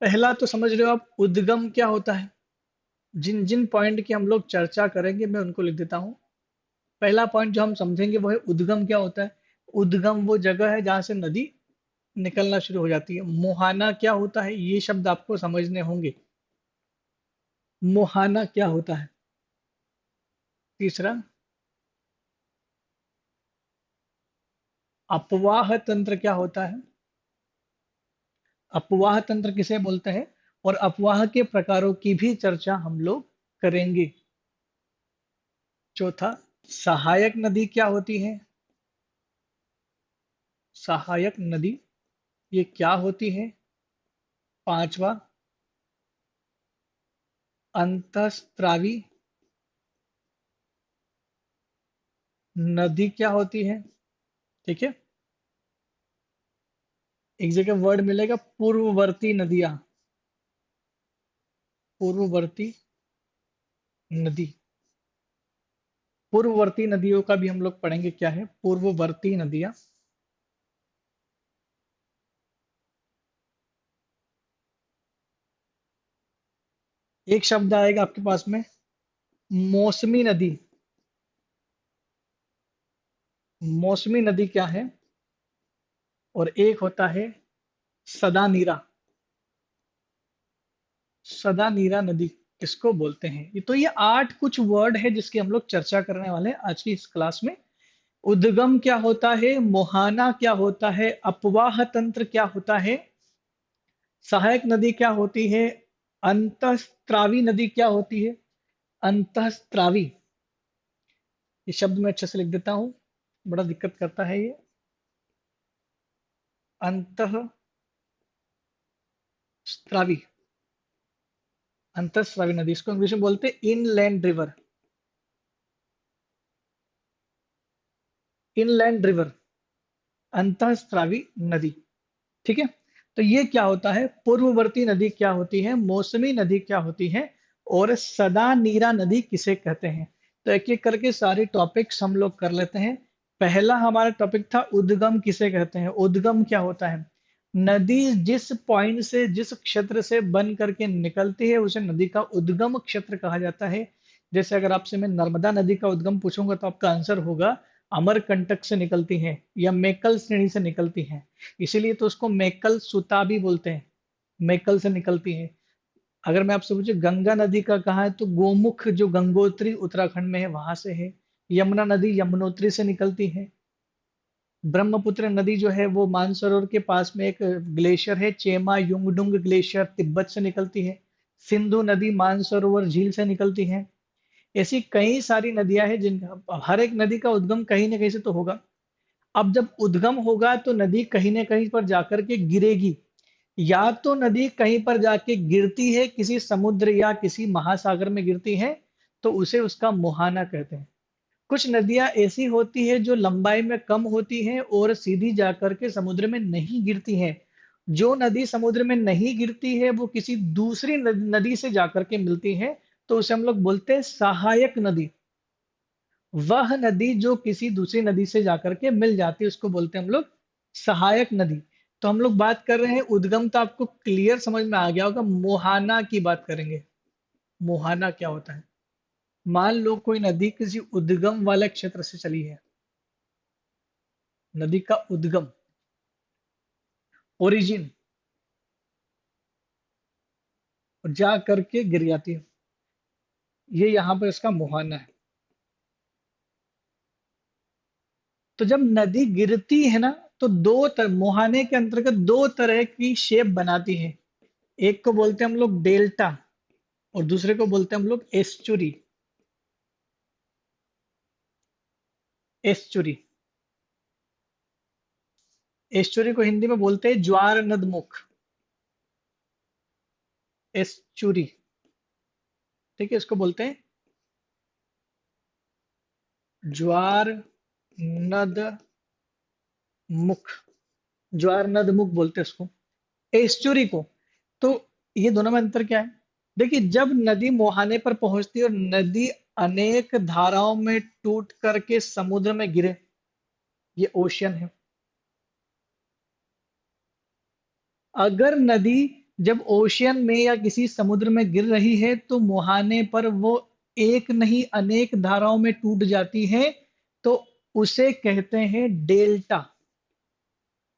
S1: पहला तो समझ रहे हो आप, उद्गम क्या होता है। जिन जिन पॉइंट की हम लोग चर्चा करेंगे मैं उनको लिख देता हूँ। पहला पॉइंट जो हम समझेंगे वो है उद्गम क्या होता है। उद्गम वो जगह है जहां से नदी निकलना शुरू हो जाती है। मुहाना क्या होता है, ये शब्द आपको समझने होंगे। मुहाना क्या होता है। तीसरा, अपवाह तंत्र क्या होता है। अपवाह तंत्र किसे बोलते हैं, और अपवाह के प्रकारों की भी चर्चा हम लोग करेंगे। चौथा, सहायक नदी क्या होती है। सहायक नदी ये क्या होती है। पांचवा, अंतःस्रावी नदी क्या होती है। ठीक है। एक जगह वर्ड मिलेगा, पूर्ववर्ती नदियां। पूर्ववर्ती नदी, पूर्ववर्ती नदियों का भी हम लोग पढ़ेंगे क्या है पूर्ववर्ती नदियां। एक शब्द आएगा आपके पास में, मौसमी नदी। मौसमी नदी क्या है, और एक होता है सदा नीरा। सदा नीरा नदी किसको बोलते हैं। ये तो ये 8 कुछ वर्ड है जिसकी हम लोग चर्चा करने वाले हैं आज की इस क्लास में। उद्गम क्या होता है, मोहाना क्या होता है, अपवाह तंत्र क्या होता है, सहायक नदी क्या होती है, अंतःस्रावी नदी क्या होती है। अंतःस्रावी, ये शब्द मैं अच्छे से लिख देता हूं, बड़ा दिक्कत करता है ये। अंतःस्रावी, अंतःस्रावी नदी, इसको इंग्लिश में बोलते हैं इनलैंड रिवर। इनलैंड रिवर, अंतःस्रावी नदी। ठीक है। तो ये क्या होता है, पूर्ववर्ती नदी क्या होती है, मौसमी नदी क्या होती है, और सदा नीरा नदी किसे कहते हैं। तो एक एक करके सारे टॉपिक्स हम लोग कर लेते हैं। पहला हमारा टॉपिक था उद्गम किसे कहते हैं। उद्गम क्या होता है, नदी जिस पॉइंट से, जिस क्षेत्र से बन करके निकलती है उसे नदी का उद्गम क्षेत्र कहा जाता है। जैसे अगर आपसे मैं नर्मदा नदी का उद्गम पूछूंगा तो आपका आंसर होगा अमरकंटक से निकलती है या मेकल श्रेणी से निकलती है। इसीलिए तो उसको मेकल सुता भी बोलते हैं, मेकल से निकलती है। अगर मैं आपसे पूछे गंगा नदी का कहाँ है, तो गोमुख जो गंगोत्री उत्तराखंड में है वहां से है। यमुना नदी यमुनोत्री से निकलती है। ब्रह्मपुत्र नदी जो है वो मानसरोवर के पास में एक ग्लेशियर है, चेमा युंगडुंग ग्लेशियर, तिब्बत से निकलती है। सिंधु नदी मानसरोवर झील से निकलती है। ऐसी कई सारी नदियां हैं जिनका हर एक नदी का उद्गम कहीं ना कहीं से तो होगा। अब जब उद्गम होगा तो नदी कहीं ना कहीं पर जाकर के गिरेगी। या तो नदी कहीं पर जाके गिरती है, किसी समुद्र या किसी महासागर में गिरती है, तो उसे उसका मुहाना कहते हैं। कुछ नदियां ऐसी होती है जो लंबाई में कम होती हैं और सीधी जाकर के समुद्र में नहीं गिरती हैं। जो नदी समुद्र में नहीं गिरती है वो किसी दूसरी नदी से जाकर के मिलती है, तो उसे हम लोग बोलते हैं सहायक नदी। वह नदी जो किसी दूसरी नदी से जाकर के मिल जाती है उसको बोलते हैं हम लोग सहायक नदी। तो हम लोग बात कर रहे हैं उद्गम, तो आपको क्लियर समझ में आ गया होगा। मोहाना की बात करेंगे। मोहाना क्या होता है, मान लो कोई नदी किसी उद्गम वाले क्षेत्र से चली है। नदी का उद्गम, ओरिजिन, और जा करके गिर जाती है, ये यहाँ पर इसका मुहाना है। तो जब नदी गिरती है ना, तो मुहाने के अंतर्गत दो तरह की शेप बनाती है। एक को बोलते हैं हम लोग डेल्टा, और दूसरे को बोलते हैं हम लोग एस्चुरी। एस्चुरी, एस्चुरी को हिंदी में बोलते हैं ज्वार नदमुख। एस्चुरी, ठीक है, इसको बोलते हैं ज्वार नदमुख। ज्वार नदमुख बोलते हैं इसको, एस्चुरी को। तो ये दोनों में अंतर क्या है? देखिए, जब नदी मुहाने पर पहुंचती है और नदी अनेक धाराओं में टूट करके समुद्र में गिरे, ये ओशियन है। अगर नदी जब ओशियन में या किसी समुद्र में गिर रही है तो मुहाने पर वो एक नहीं अनेक धाराओं में टूट जाती है, तो उसे कहते हैं डेल्टा।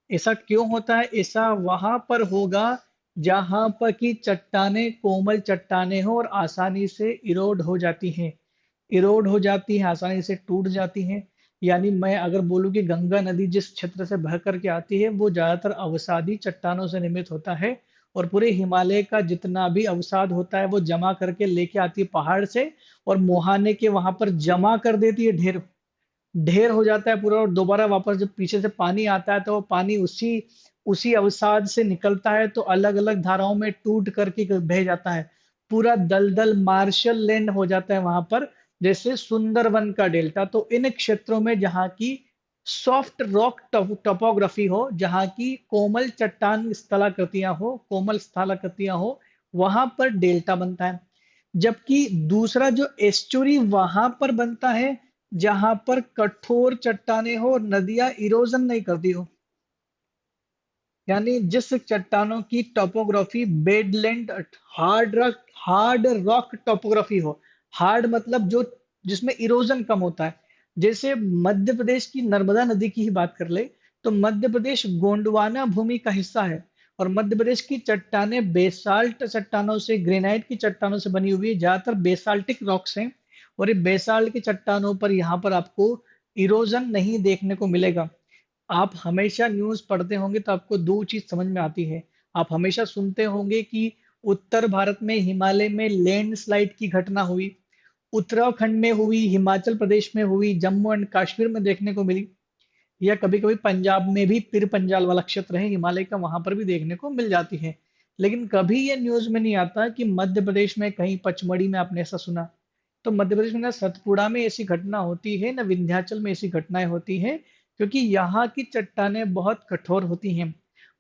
S1: ऐसा क्यों होता है? ऐसा वहां पर होगा जहां पर की चट्टानें कोमल चट्टानें हो और आसानी से इरोड हो जाती हैं। इरोड हो जाती हैं, आसानी से टूट जाती हैं। यानी मैं अगर बोलूं कि गंगा नदी जिस क्षेत्र से बह करके आती है वो ज्यादातर अवसादी चट्टानों से निर्मित होता है, और पूरे हिमालय का जितना भी अवसाद होता है वो जमा करके लेके आती है पहाड़ से, और मुहाने के वहां पर जमा कर देती है, ढेर ढेर हो जाता है पूरा। और दोबारा वापस जब पीछे से पानी आता है तो वो पानी उसी उसी अवसाद से निकलता है, तो अलग अलग धाराओं में टूट करके बह जाता है। पूरा दलदल मार्शल लैंड हो जाता है वहां पर, जैसे सुंदरवन का डेल्टा। तो इन क्षेत्रों में जहाँ की सॉफ्ट रॉक टोपोग्राफी हो, जहाँ की कोमल चट्टान स्थलाकृतियां हो, कोमल स्थलाकृतियां हो, वहां पर डेल्टा बनता है। जबकि दूसरा जो एस्चुरी वहां पर बनता है जहां पर कठोर चट्टानें हो और नदियां इरोजन नहीं करती हो। यानी जिस चट्टानों की topography badland hard rock topography हो। हार्ड मतलब जो जिसमें इरोजन कम होता है। जैसे मध्य प्रदेश की नर्मदा नदी की ही बात कर ले, तो मध्य प्रदेश गोंडवाना भूमि का हिस्सा है, और मध्य प्रदेश की चट्टानें बेसाल्ट चट्टानों से, ग्रेनाइट की चट्टानों से बनी हुई है, ज्यादातर बेसाल्टिक रॉक्स हैं। और ये बेसाल्ट की चट्टानों पर यहाँ पर आपको इरोजन नहीं देखने को मिलेगा। आप हमेशा न्यूज़ पढ़ते होंगे तो आपको दो चीज समझ में आती है। आप हमेशा सुनते होंगे कि उत्तर भारत में हिमालय में लैंडस्लाइड की घटना हुई, उत्तराखंड में हुई, हिमाचल प्रदेश में हुई, जम्मू एंड कश्मीर में देखने को मिली, या कभी कभी पंजाब में भी पीर पंजाल वाला क्षेत्र है हिमालय का, वहां पर भी देखने को मिल जाती है। लेकिन कभी ये न्यूज में नहीं आता कि मध्य प्रदेश में कहीं पचमढ़ी में आपने ऐसा सुना। तो मध्य प्रदेश में ना सतपुड़ा में ऐसी घटना होती है, ना विंध्याचल में ऐसी घटनाएं होती हैं, क्योंकि यहाँ की चट्टानें बहुत कठोर होती हैं।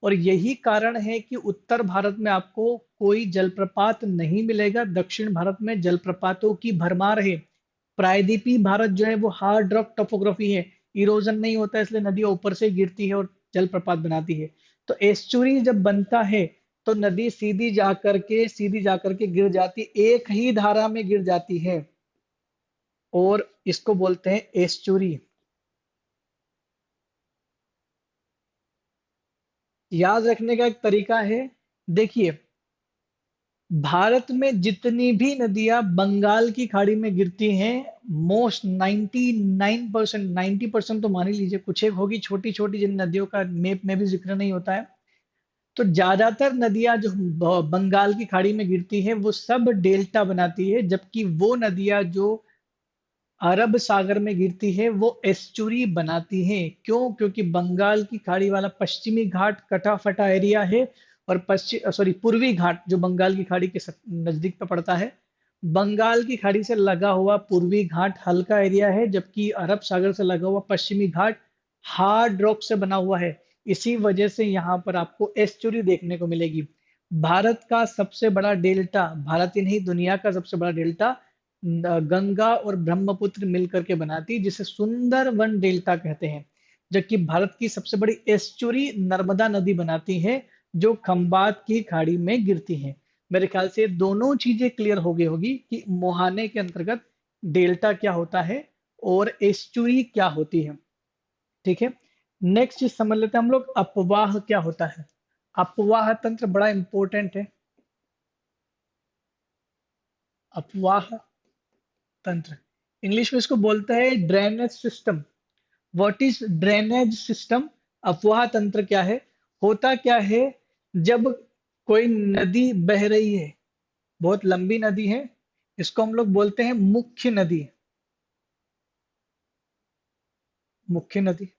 S1: और यही कारण है कि उत्तर भारत में आपको कोई जलप्रपात नहीं मिलेगा, दक्षिण भारत में जलप्रपातों की भरमार है। प्रायद्वीपीय भारत जो है वो हार्ड रॉक टोपोग्राफी है, इरोजन नहीं होता है, इसलिए नदियां ऊपर से गिरती है और जलप्रपात बनाती है। तो एस्चुरी जब बनता है तो नदी सीधी जाकर के गिर जाती, एक ही धारा में गिर जाती है, और इसको बोलते हैं एस्चुरी। याद रखने का एक तरीका है, देखिए, भारत में जितनी भी नदियां बंगाल की खाड़ी में गिरती हैं, मोस्ट 99%, 90% तो मान ही लीजिए, कुछ एक होगी छोटी छोटी जिन नदियों का मैप में भी जिक्र नहीं होता है। तो ज्यादातर नदियां जो बंगाल की खाड़ी में गिरती हैं वो सब डेल्टा बनाती है, जबकि वो नदियां जो अरब सागर में गिरती है वो एस्चुरी बनाती हैं। क्यों? क्योंकि बंगाल की खाड़ी वाला पश्चिमी घाट कटा फटा एरिया है, और पश्चिम सॉरी पूर्वी घाट जो बंगाल की खाड़ी के नजदीक पे पड़ता है, बंगाल की खाड़ी से लगा हुआ पूर्वी घाट हल्का एरिया है, जबकि अरब सागर से लगा हुआ पश्चिमी घाट हार्ड रॉक से बना हुआ है। इसी वजह से यहाँ पर आपको एस्चुरी देखने को मिलेगी। भारत का सबसे बड़ा डेल्टा, भारत ही नहीं दुनिया का सबसे बड़ा डेल्टा गंगा और ब्रह्मपुत्र मिलकर के बनाती है, जिसे सुंदरवन डेल्टा कहते हैं। जबकि भारत की सबसे बड़ी एस्चुरी नर्मदा नदी बनाती है, जो खंबात की खाड़ी में गिरती है। मेरे ख्याल से दोनों चीजें क्लियर हो गई होगी कि मुहाने के अंतर्गत डेल्टा क्या होता है और एस्चुरी क्या होती है। ठीक है, नेक्स्ट चीज समझ लेते हैं हम लोग, अपवाह क्या होता है। अपवाह तंत्र बड़ा इंपॉर्टेंट है। अपवाह तंत्र, इंग्लिश में इसको बोलते हैं drainage system. What is drainage system? अफवाह तंत्र क्या है? होता क्या है, जब कोई नदी बह रही है, बहुत लंबी नदी है, इसको हम लोग बोलते हैं मुख्य नदी। मुख्य नदी,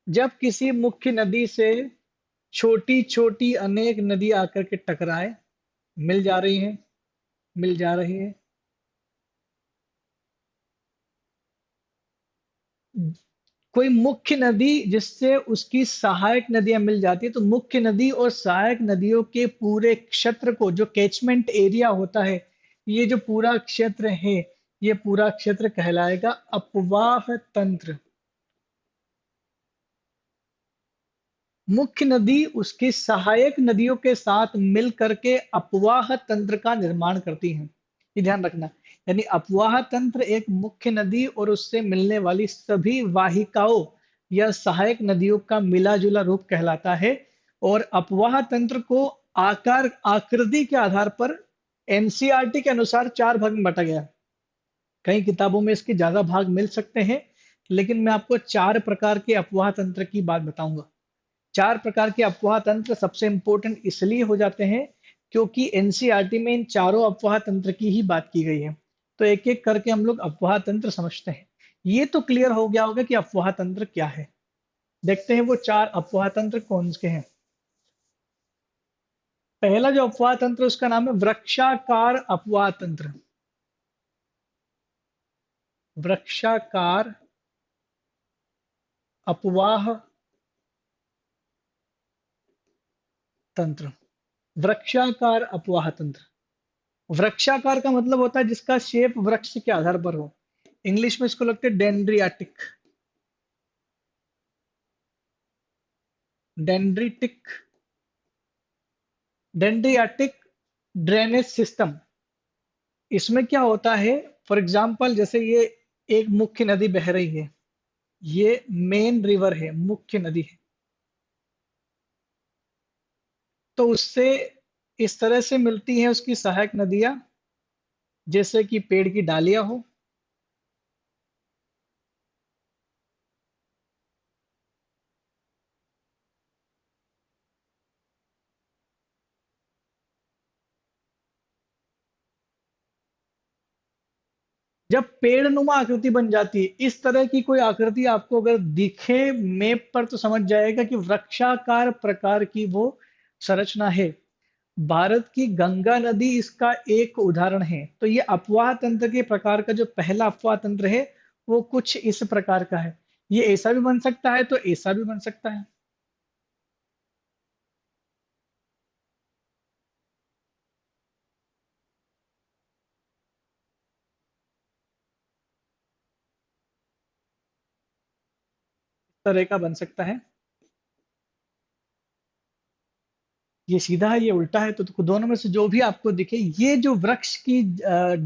S1: जब किसी मुख्य नदी से छोटी छोटी अनेक नदी आकर के टकराए, मिल जा रही हैं, मिल जा रही है, कोई मुख्य नदी जिससे उसकी सहायक नदियां मिल जाती है, तो मुख्य नदी और सहायक नदियों के पूरे क्षेत्र को, जो कैचमेंट एरिया होता है, ये जो पूरा क्षेत्र है, ये पूरा क्षेत्र कहलाएगा अपवाह तंत्र। मुख्य नदी उसकी सहायक नदियों के साथ मिल करके अपवाह तंत्र का निर्माण करती हैं। ये ध्यान रखना। यानी अपवाह तंत्र एक मुख्य नदी और उससे मिलने वाली सभी वाहिकाओं या सहायक नदियों का मिला जुला रूप कहलाता है। और अपवाह तंत्र को आकार आकृति के आधार पर एनसीईआरटी के अनुसार 4 भाग में बांटा गया है। कई किताबों में इसके ज्यादा भाग मिल सकते हैं, लेकिन मैं आपको 4 प्रकार के अपवाह तंत्र की बात बताऊंगा। 4 प्रकार के अपवाह तंत्र सबसे इंपॉर्टेंट इसलिए हो जाते हैं क्योंकि एनसीईआरटी में इन चारों अपवाह तंत्र की ही बात की गई है। तो एक एक करके हम लोग अपवाह तंत्र समझते हैं। ये तो क्लियर हो गया होगा कि अपवाह तंत्र क्या है। देखते हैं वो 4 अपवाह तंत्र कौन से हैं। पहला जो अपवाह तंत्र उसका नाम है वृक्षाकार अपवाह तंत्र। वृक्षाकार अपवाह तंत्र। वृक्षाकार अपवाह तंत्र। वृक्षाकार का मतलब होता है जिसका शेप वृक्ष के आधार पर हो। इंग्लिश में इसको लगते हैं dendritic. Dendritic dendritic drainage system. इसमें क्या होता है, फॉर एग्जाम्पल जैसे ये एक मुख्य नदी बह रही है, ये मेन रिवर है, मुख्य नदी है, तो उससे इस तरह से मिलती हैं उसकी सहायक नदियां, जैसे कि पेड़ की डालियां हो। जब पेड़नुमा आकृति बन जाती है, इस तरह की कोई आकृति आपको अगर दिखे मैप पर, तो समझ जाएगा कि वृक्षाकार प्रकार की वो संरचना है। भारत की गंगा नदी इसका एक उदाहरण है। तो ये अपवाह तंत्र के प्रकार का जो पहला अपवाह तंत्र है, वो कुछ इस प्रकार का है। ये ऐसा भी बन सकता है, तो ऐसा भी बन सकता है। इस तरह का बन सकता है। ये सीधा है, ये उल्टा है, तो दोनों में से जो भी आपको दिखे, ये जो वृक्ष की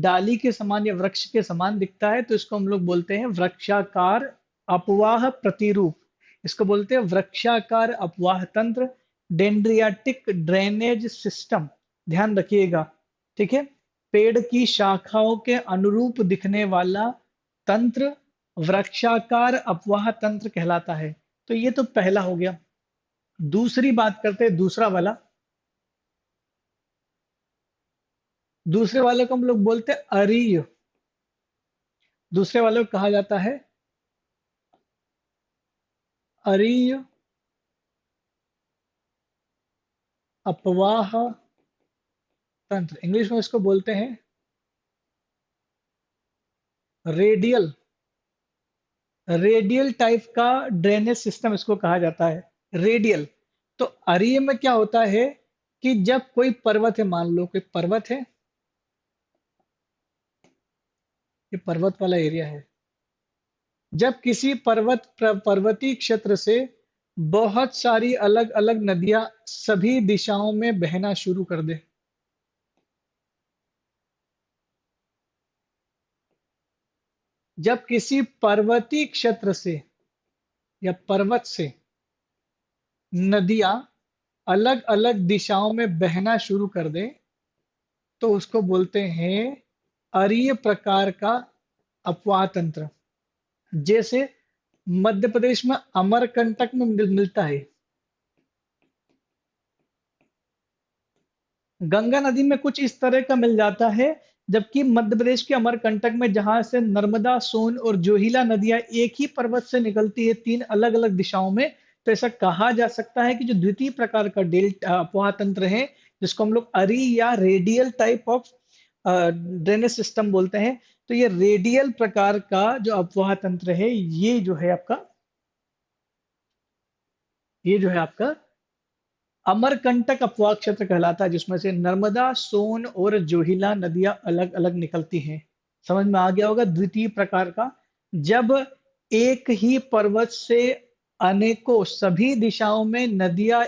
S1: डाली के समान या वृक्ष के समान दिखता है, तो इसको हम लोग बोलते हैं वृक्षाकार अपवाह प्रतिरूप। इसको बोलते हैं वृक्षाकार अपवाह तंत्र, डेंड्रियाटिक ड्रेनेज सिस्टम। ध्यान रखिएगा, ठीक है। पेड़ की शाखाओं के अनुरूप दिखने वाला तंत्र वृक्षाकार अपवाह तंत्र कहलाता है। तो ये तो पहला हो गया। दूसरी बात करते हैं, दूसरा वाला। दूसरे वाले को हम लोग बोलते हैं अरीय। दूसरे वाले को कहा जाता है अरीय अपवाह तंत्र। इंग्लिश में इसको बोलते हैं रेडियल। रेडियल टाइप का ड्रेनेज सिस्टम इसको कहा जाता है, रेडियल। तो अरीय में क्या होता है कि जब कोई पर्वत है, मान लो कोई पर्वत है, ये पर्वत वाला एरिया है। जब किसी पर्वतीय क्षेत्र से बहुत सारी अलग अलग नदियां सभी दिशाओं में बहना शुरू कर दे, जब किसी पर्वतीय क्षेत्र से या पर्वत से नदियां अलग अलग दिशाओं में बहना शुरू कर दे, तो उसको बोलते हैं अरीय प्रकार का अपवाह तंत्र। जैसे मध्य प्रदेश में अमरकंटक में मिलता है। गंगा नदी में कुछ इस तरह का मिल जाता है। जबकि मध्य प्रदेश के अमरकंटक में, जहां से नर्मदा, सोन और जोहिला नदियां एक ही पर्वत से निकलती है 3 अलग अलग दिशाओं में, तो ऐसा कहा जा सकता है कि जो द्वितीय प्रकार का डेल्टा अपवाह तंत्र है, जिसको हम लोग अरी या radial type of drainage system बोलते हैं, तो ये रेडियल प्रकार का जो अपवाह तंत्र है, ये जो है आपका ये जो है आपका अमरकंटक अपवाह क्षेत्र कहलाता है, जिसमें से नर्मदा, सोन और जोहिला नदियां अलग अलग निकलती हैं। समझ में आ गया होगा द्वितीय प्रकार का। जब एक ही पर्वत से अनेकों सभी दिशाओं में नदियां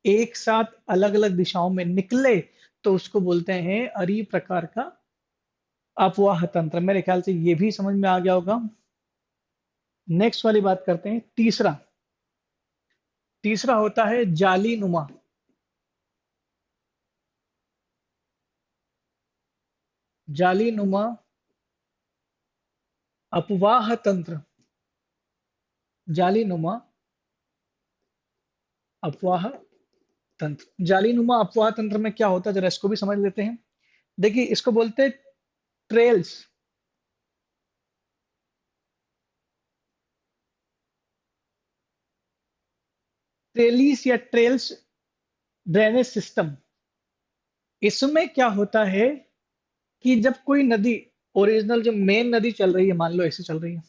S1: एक साथ अलग अलग दिशाओं में निकले, तो उसको बोलते हैं अरी प्रकार का अपवाह तंत्र। मेरे ख्याल से ये भी समझ में आ गया होगा। नेक्स्ट वाली बात करते हैं, तीसरा। तीसरा होता है जाली नुमा। जाली नुमा अपवाह तंत्र। जाली नुमा अपवाह तंत्र। जाली नुमा अपवाह तंत्र में क्या होता है, जरा इसको भी समझ लेते हैं। देखिए, इसको बोलते हैं ट्रेल्स। ट्रेलिस या ट्रेल्स ड्रेनेज सिस्टम। इसमें क्या होता है कि जब कोई नदी, ओरिजिनल जो मेन नदी चल रही है, मान लो ऐसे चल रही है,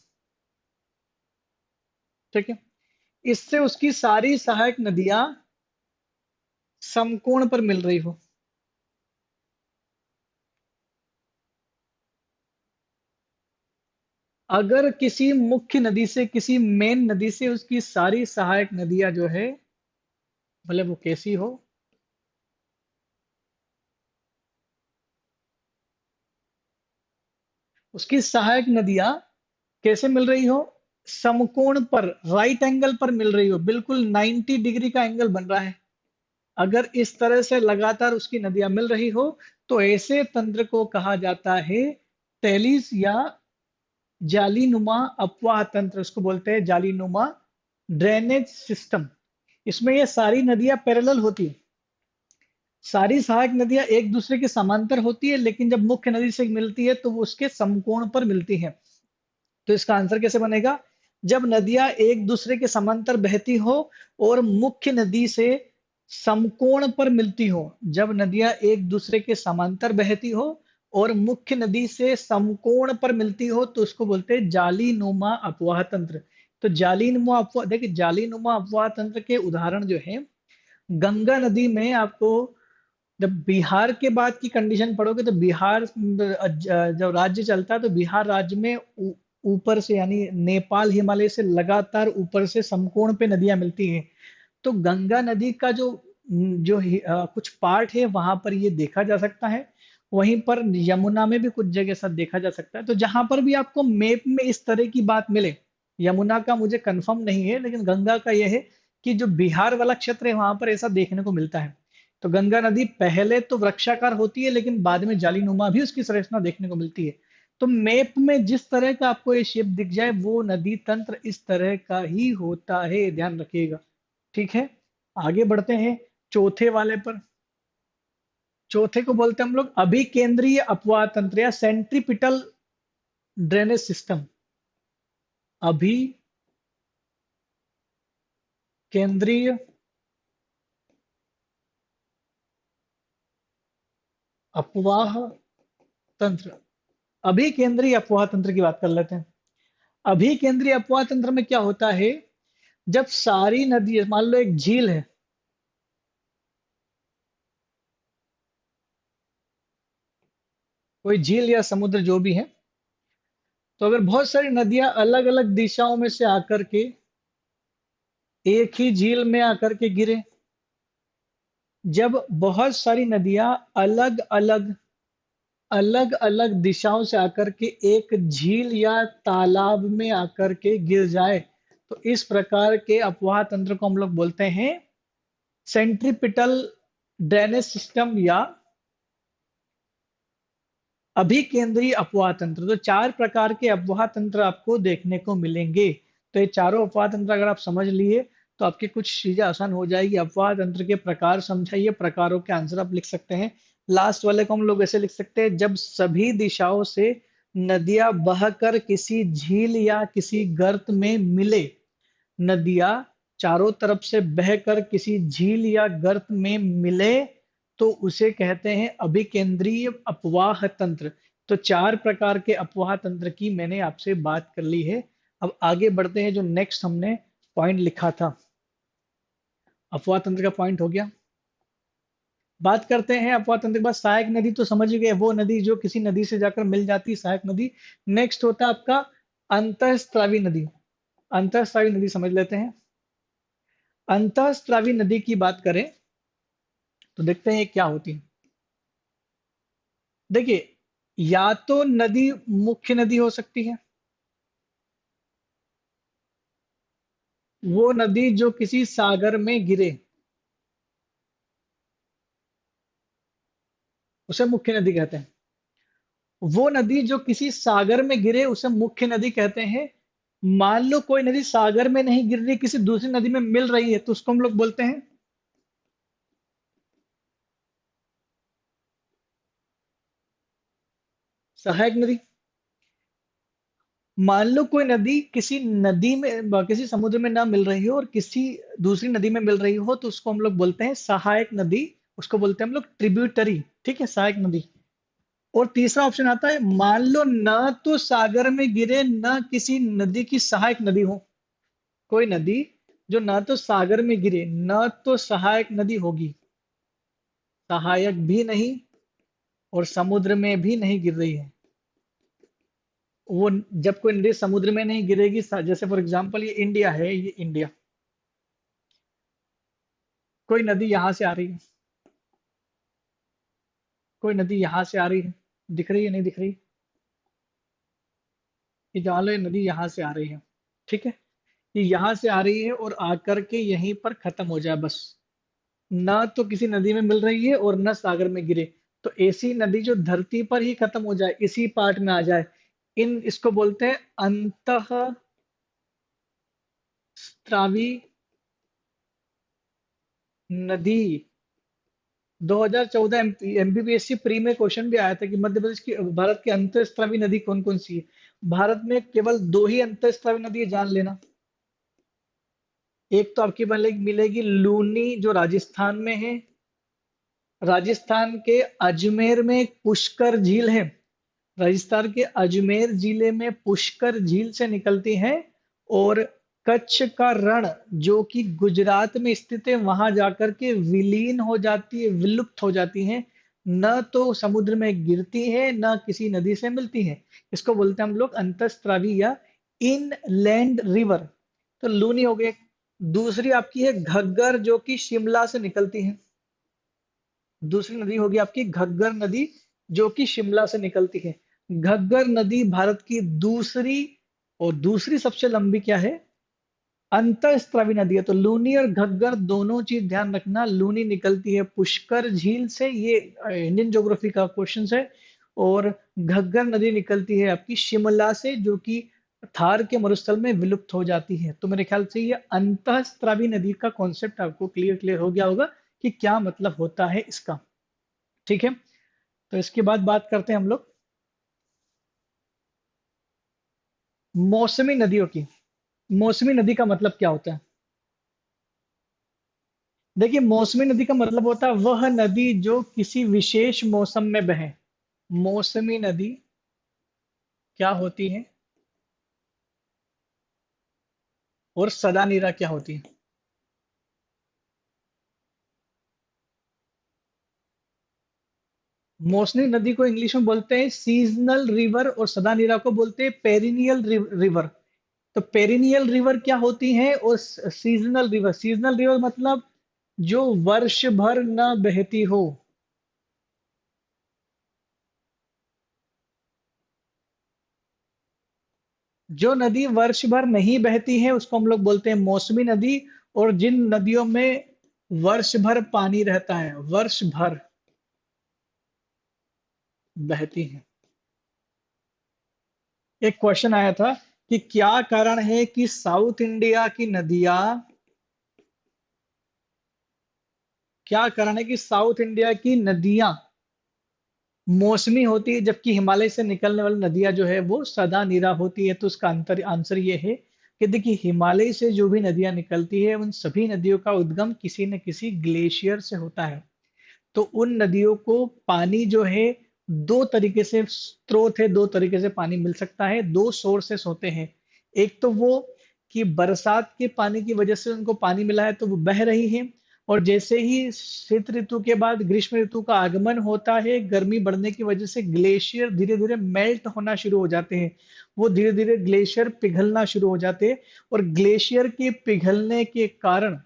S1: ठीक है, इससे उसकी सारी सहायक नदियां समकोण पर मिल रही हो। अगर किसी मुख्य नदी से, किसी मेन नदी से उसकी सारी सहायक नदियां जो है, भले वो कैसी हो, उसकी सहायक नदियां कैसे मिल रही हो, समकोण पर, राइट एंगल पर मिल रही हो, बिल्कुल 90 डिग्री का एंगल बन रहा है। अगर इस तरह से लगातार उसकी नदियां मिल रही हो, तो ऐसे तंत्र को कहा जाता है टेलिस या जालीनुमा अपवाह तंत्र। उसको बोलते हैं जालीनुमा ड्रेनेज सिस्टम। इसमें ये सारी नदियां पैरेलल होती है, सारी सहायक नदियां एक दूसरे के समांतर होती है, लेकिन जब मुख्य नदी से मिलती है तो वो उसके समकोण पर मिलती है। तो इसका आंसर कैसे बनेगा? जब नदियां एक दूसरे के समांतर बहती हो और मुख्य नदी से समकोण पर मिलती हो, जब नदियां एक दूसरे के समांतर बहती हो और मुख्य नदी से समकोण पर मिलती हो, तो उसको बोलते हैं जाली नुमा अपवाह तंत्र। तो जाली नुमा अपवाह, देखिए जाली नुमा अपवाह तंत्र के उदाहरण जो है, गंगा नदी में आपको, जब बिहार के बाद की कंडीशन पढ़ोगे तो बिहार जब राज्य चलता है तो बिहार राज्य में ऊपर से, यानी नेपाल हिमालय से लगातार ऊपर से समकोण पे नदियां मिलती हैं। तो गंगा नदी का कुछ पार्ट है वहां पर ये देखा जा सकता है। वहीं पर यमुना में भी कुछ जगह सब देखा जा सकता है। तो जहां पर भी आपको मैप में इस तरह की बात मिले, यमुना का मुझे कंफर्म नहीं है, लेकिन गंगा का यह है कि जो बिहार वाला क्षेत्र है वहां पर ऐसा देखने को मिलता है। तो गंगा नदी पहले तो वृक्षाकार होती है, लेकिन बाद में जालीनुमा भी उसकी संरचना देखने को मिलती है। तो मैप में जिस तरह का आपको ये शेप दिख जाए, वो नदी तंत्र इस तरह का ही होता है, ध्यान रखिएगा। ठीक है, आगे बढ़ते हैं चौथे वाले पर। चौथे को बोलते हैं हम लोग अभिकेंद्रीय अपवाह तंत्र या सेंट्रीपिटल ड्रेनेज सिस्टम। अभिकेंद्रीय अपवाह तंत्र। अभिकेंद्रीय अपवाह तंत्र की बात कर लेते हैं। अभिकेंद्रीय अपवाह तंत्र में क्या होता है, जब सारी नदी, मान लो एक झील है, कोई झील या समुद्र जो भी है, तो अगर बहुत सारी नदियां अलग अलग दिशाओं में से आकर के एक ही झील में आकर के गिरे, जब बहुत सारी नदियां अलग अलग, अलग अलग दिशाओं से आकर के एक झील या तालाब में आकर के गिर जाए, तो इस प्रकार के अपवाह तंत्र को हम लोग बोलते हैं सेंट्रीपिटल ड्रेनेज सिस्टम या अभिकेंद्रीय अपवाह तंत्र। तो चार प्रकार के अपवाह तंत्र आपको देखने को मिलेंगे। तो ये चारों अपवाह तंत्र अगर आप समझ लिए, तो आपकी कुछ चीजें आसान हो जाएगी। अपवाह तंत्र के प्रकार समझाइए, प्रकारों के आंसर आप लिख सकते हैं। लास्ट वाले को हम लोग ऐसे लिख सकते हैं, जब सभी दिशाओं से नदियां बहकर किसी झील या किसी गर्त में मिले, नदियां चारों तरफ से बहकर किसी झील या गर्त में मिले, तो उसे कहते हैं अभिकेंद्रीय अपवाह तंत्र। तो चार प्रकार के अपवाह तंत्र की मैंने आपसे बात कर ली है। अब आगे बढ़ते हैं, जो नेक्स्ट हमने पॉइंट लिखा था। अपवाह तंत्र का पॉइंट हो गया। बात करते हैं अपवाह तंत्र के बाद सहायक नदी, तो समझ गए वो नदी जो किसी नदी से जाकर मिल जाती है, सहायक नदी। नेक्स्ट होता है आपका अंतःस्रावी नदी। अंतःस्रावी नदी समझ लेते हैं। अंतःस्रावी नदी की बात करें तो देखते हैं ये क्या होती है। देखिए, या तो नदी मुख्य नदी हो सकती है, वो नदी जो किसी सागर में गिरे उसे मुख्य नदी कहते हैं। वो नदी जो किसी सागर में गिरे उसे मुख्य नदी कहते हैं। मान लो कोई नदी सागर में नहीं गिर रही, किसी दूसरी नदी में मिल रही है, तो उसको हम लोग बोलते हैं सहायक नदी। मान लो कोई नदी किसी नदी में किसी समुद्र में ना मिल रही हो और किसी दूसरी नदी में मिल रही हो, तो उसको हम लोग बोलते हैं सहायक नदी। उसको बोलते हैं हम लोग ट्रिब्यूटरी। ठीक है, सहायक नदी। और तीसरा ऑप्शन आता है, मान लो ना तो सागर में गिरे ना किसी नदी की सहायक नदी हो। कोई नदी जो ना तो सागर में गिरे ना तो सहायक नदी होगी, सहायक भी नहीं और समुद्र में भी नहीं गिर रही है। वो जब कोई नदी समुद्र में नहीं गिरेगी, जैसे फॉर एग्जांपल ये इंडिया है, ये इंडिया, कोई नदी यहां से आ रही है, कोई नदी यहां से आ रही है, दिख रही है नहीं दिख रही, ये जान लो ये नदी यहां से आ रही है। ठीक है, ये यहां से आ रही है और आकर के यहीं पर खत्म हो जाए बस। ना तो किसी नदी में मिल रही है और ना सागर में गिरे, तो ऐसी नदी जो धरती पर ही खत्म हो जाए, इसी पार्ट में आ जाए, इन इसको बोलते हैं अंतः स्रावी नदी। 2014 एमबीबीएससी प्री में क्वेश्चन भी आया था कि मध्य प्रदेश की भारत की अंतःस्रावी नदी कौन कौन सी है। भारत में केवल दो ही अंतःस्रावी नदी है, जान लेना। एक तो आपकी मिलेगी लूनी, जो राजस्थान में है। राजस्थान के अजमेर में एक पुष्कर झील है। राजस्थान के अजमेर जिले में पुष्कर झील से निकलती है। और कच्छ का रण जो कि गुजरात में स्थित है, वहां जाकर के विलीन हो जाती है, विलुप्त हो जाती है। न तो समुद्र में गिरती है न किसी नदी से मिलती है। इसको बोलते हैं हम लोग अंतःस्रावी या इनलैंड रिवर। तो लूनी हो गए। दूसरी आपकी है घग्गर, जो कि शिमला से निकलती है। दूसरी नदी होगी आपकी घग्गर नदी, जो कि शिमला से निकलती है। घग्गर नदी भारत की दूसरी और दूसरी सबसे लंबी क्या है, अंतःस्रावी नदी है। तो लूनी और घग्गर दोनों चीज ध्यान रखना। लूनी निकलती है पुष्कर झील से, ये इंडियन ज्योग्राफी का क्वेश्चन है। और घग्गर नदी निकलती है आपकी शिमला से, जो कि थार के मरुस्थल में विलुप्त हो जाती है। तो मेरे ख्याल से ये अंतःस्रावी नदी का कॉन्सेप्ट आपको क्लियर क्लियर हो गया होगा कि क्या मतलब होता है इसका। ठीक है, तो इसके बाद बात करते हैं हम लोग मौसमी नदियों की। मौसमी नदी का मतलब क्या होता है? देखिए, मौसमी नदी का मतलब होता है वह नदी जो किसी विशेष मौसम में बहे। मौसमी नदी क्या होती है और सदा नीरा क्या होती है? मौसमी नदी को इंग्लिश में बोलते हैं सीजनल रिवर और सदा नीरा को बोलते हैं पेरिनियल रिवर। तो पेरिनियल रिवर क्या होती है और सीजनल रिवर, सीजनल रिवर मतलब जो वर्ष भर न बहती हो। जो नदी वर्ष भर नहीं बहती है उसको हम लोग बोलते हैं मौसमी नदी। और जिन नदियों में वर्ष भर पानी रहता है, वर्ष भर बहती है। एक क्वेश्चन आया था कि क्या कारण है कि साउथ इंडिया की नदियां, क्या कारण है कि साउथ इंडिया की नदियां मौसमी होती है जबकि हिमालय से निकलने वाली नदियां जो है वो सदा नीरा होती है? तो उसका अंतर आंसर ये है कि देखिए, हिमालय से जो भी नदियां निकलती है उन सभी नदियों का उद्गम किसी न किसी ग्लेशियर से होता है। तो उन नदियों को पानी जो है दो तरीके से स्रोत है, दो तरीके से पानी मिल सकता है, दो सोर्सेस होते हैं। एक तो वो कि बरसात के पानी की वजह से उनको पानी मिला है तो वो बह रही है। और जैसे ही शीत ऋतु के बाद ग्रीष्म ऋतु का आगमन होता है, गर्मी बढ़ने की वजह से ग्लेशियर धीरे धीरे मेल्ट होना शुरू हो जाते हैं। वो धीरे धीरे ग्लेशियर पिघलना शुरू हो जाते हैं, और ग्लेशियर के पिघलने के कारण,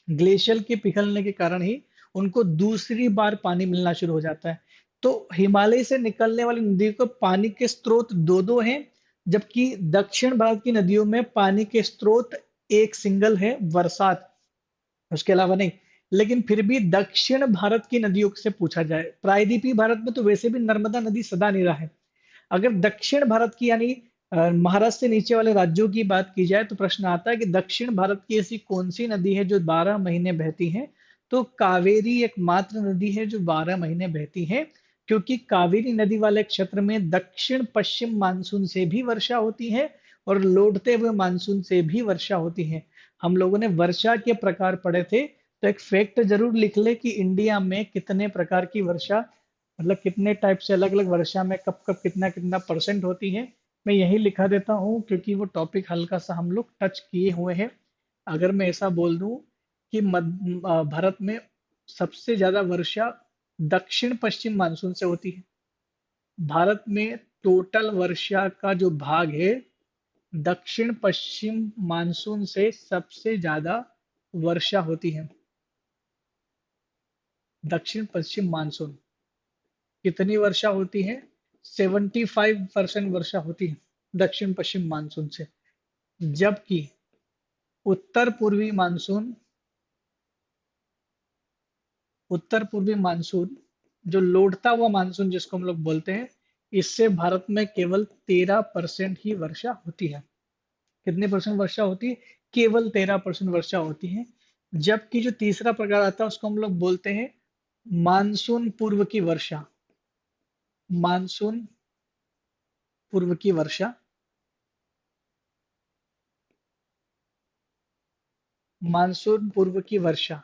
S1: ग्लेशियर के पिघलने के कारण ही उनको दूसरी बार पानी मिलना शुरू हो जाता है। तो हिमालय से निकलने वाली नदियों को पानी के स्रोत दो दो हैं, जबकि दक्षिण भारत की नदियों में पानी के स्रोत एक सिंगल है, बरसात, उसके अलावा नहीं। लेकिन फिर भी दक्षिण भारत की नदियों से पूछा जाए, प्रायद्वीपीय भारत में तो वैसे भी नर्मदा नदी सदा निरा है। अगर दक्षिण भारत की यानी महाराष्ट्र से नीचे वाले राज्यों की बात की जाए, तो प्रश्न आता है कि दक्षिण भारत की ऐसी कौन सी नदी है जो 12 महीने बहती है। तो कावेरी एकमात्र नदी है जो 12 महीने बहती है, क्योंकि कावेरी नदी वाले क्षेत्र में दक्षिण पश्चिम मानसून से भी वर्षा होती है और लौटते हुए मानसून से भी वर्षा होती है। हम लोगों ने वर्षा के प्रकार पढ़े थे, तो एक फैक्ट जरूर लिख ले कि इंडिया में कितने प्रकार की वर्षा, मतलब कितने टाइप से अलग अलग वर्षा में कब कब कितना कितना परसेंट होती है। मैं यही लिखा देता हूँ क्योंकि वो टॉपिक हल्का सा हम लोग टच किए हुए हैं। अगर मैं ऐसा बोल दूं कि भारत में सबसे ज्यादा वर्षा दक्षिण पश्चिम मानसून से होती है। भारत में टोटल वर्षा का जो भाग है, दक्षिण पश्चिम मानसून से सबसे ज्यादा वर्षा होती है। दक्षिण पश्चिम मानसून कितनी वर्षा होती है? 75% वर्षा होती है दक्षिण पश्चिम मानसून से। जबकि उत्तर पूर्वी मानसून, उत्तर पूर्वी मानसून जो लौटता हुआ मानसून जिसको हम लोग बोलते हैं, इससे भारत में केवल 13% ही वर्षा होती है। कितने परसेंट वर्षा होती है? केवल 13% वर्षा होती है। जबकि जो तीसरा प्रकार आता है उसको हम लोग बोलते हैं मानसून पूर्व की वर्षा। मानसून पूर्व की वर्षा, मानसून पूर्व की वर्षा,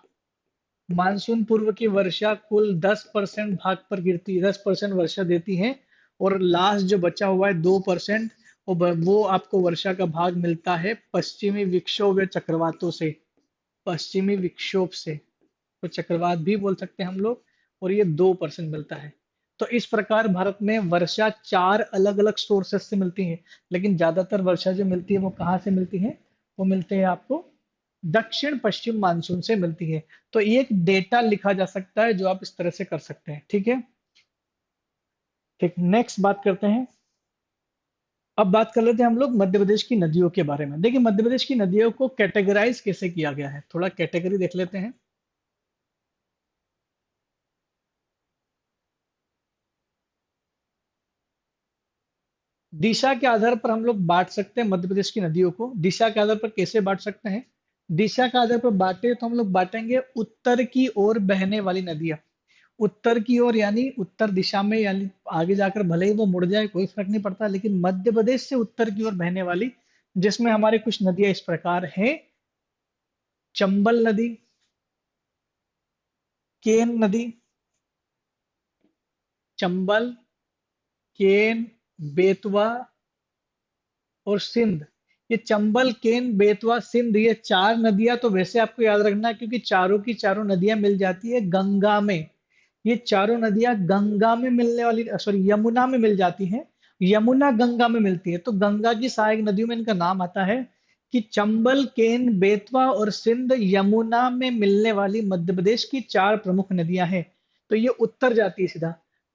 S1: मानसून पूर्व की वर्षा कुल 10% भाग पर गिरती है, 10% वर्षा देती है। और लास्ट जो बचा हुआ है 2%, वो आपको वर्षा का भाग मिलता है पश्चिमी विक्षोभ या चक्रवातों से। पश्चिमी विक्षोभ से, तो चक्रवात भी बोल सकते हैं हम लोग। और ये 2% मिलता है। तो इस प्रकार भारत में वर्षा चार अलग अलग सोर्सेस से मिलती है। लेकिन ज्यादातर वर्षा जो मिलती है वो कहाँ से मिलती है? वो मिलते हैं आपको दक्षिण पश्चिम मानसून से मिलती है। तो ये एक डेटा लिखा जा सकता है जो आप इस तरह से कर सकते हैं। ठीक है, ठीक, नेक्स्ट बात करते हैं। अब बात कर लेते हैं हम लोग मध्य प्रदेश की नदियों के बारे में। देखिए मध्य प्रदेश की नदियों को कैटेगराइज कैसे किया गया है, थोड़ा कैटेगरी देख लेते हैं। दिशा के आधार पर हम लोग बांट सकते हैं मध्य प्रदेश की नदियों को। दिशा के आधार पर कैसे बांट सकते हैं? दिशा के आधार पर बांटे तो हम लोग बांटेंगे उत्तर की ओर बहने वाली नदियां। उत्तर की ओर यानी उत्तर दिशा में, यानी आगे जाकर भले ही वो मुड़ जाए कोई फर्क नहीं पड़ता, लेकिन मध्य प्रदेश से उत्तर की ओर बहने वाली, जिसमें हमारे कुछ नदियां इस प्रकार हैं। चंबल नदी, केन नदी, चंबल, केन, बेतवा और सिंध। ये चंबल, केन, बेतवा, सिंध, ये चार नदियां तो वैसे आपको याद रखना है, क्योंकि चारों की चारों नदियां मिल जाती है गंगा में। ये चारों नदियां गंगा में मिलने वाली, सॉरी, यमुना में मिल जाती हैं। यमुना गंगा में मिलती है, तो गंगा की सहायक नदियों में इनका नाम आता है कि चंबल, केन, बेतवा और सिंध यमुना में मिलने वाली मध्य प्रदेश की चार प्रमुख नदियां हैं। तो ये उत्तर जाती है सीधा।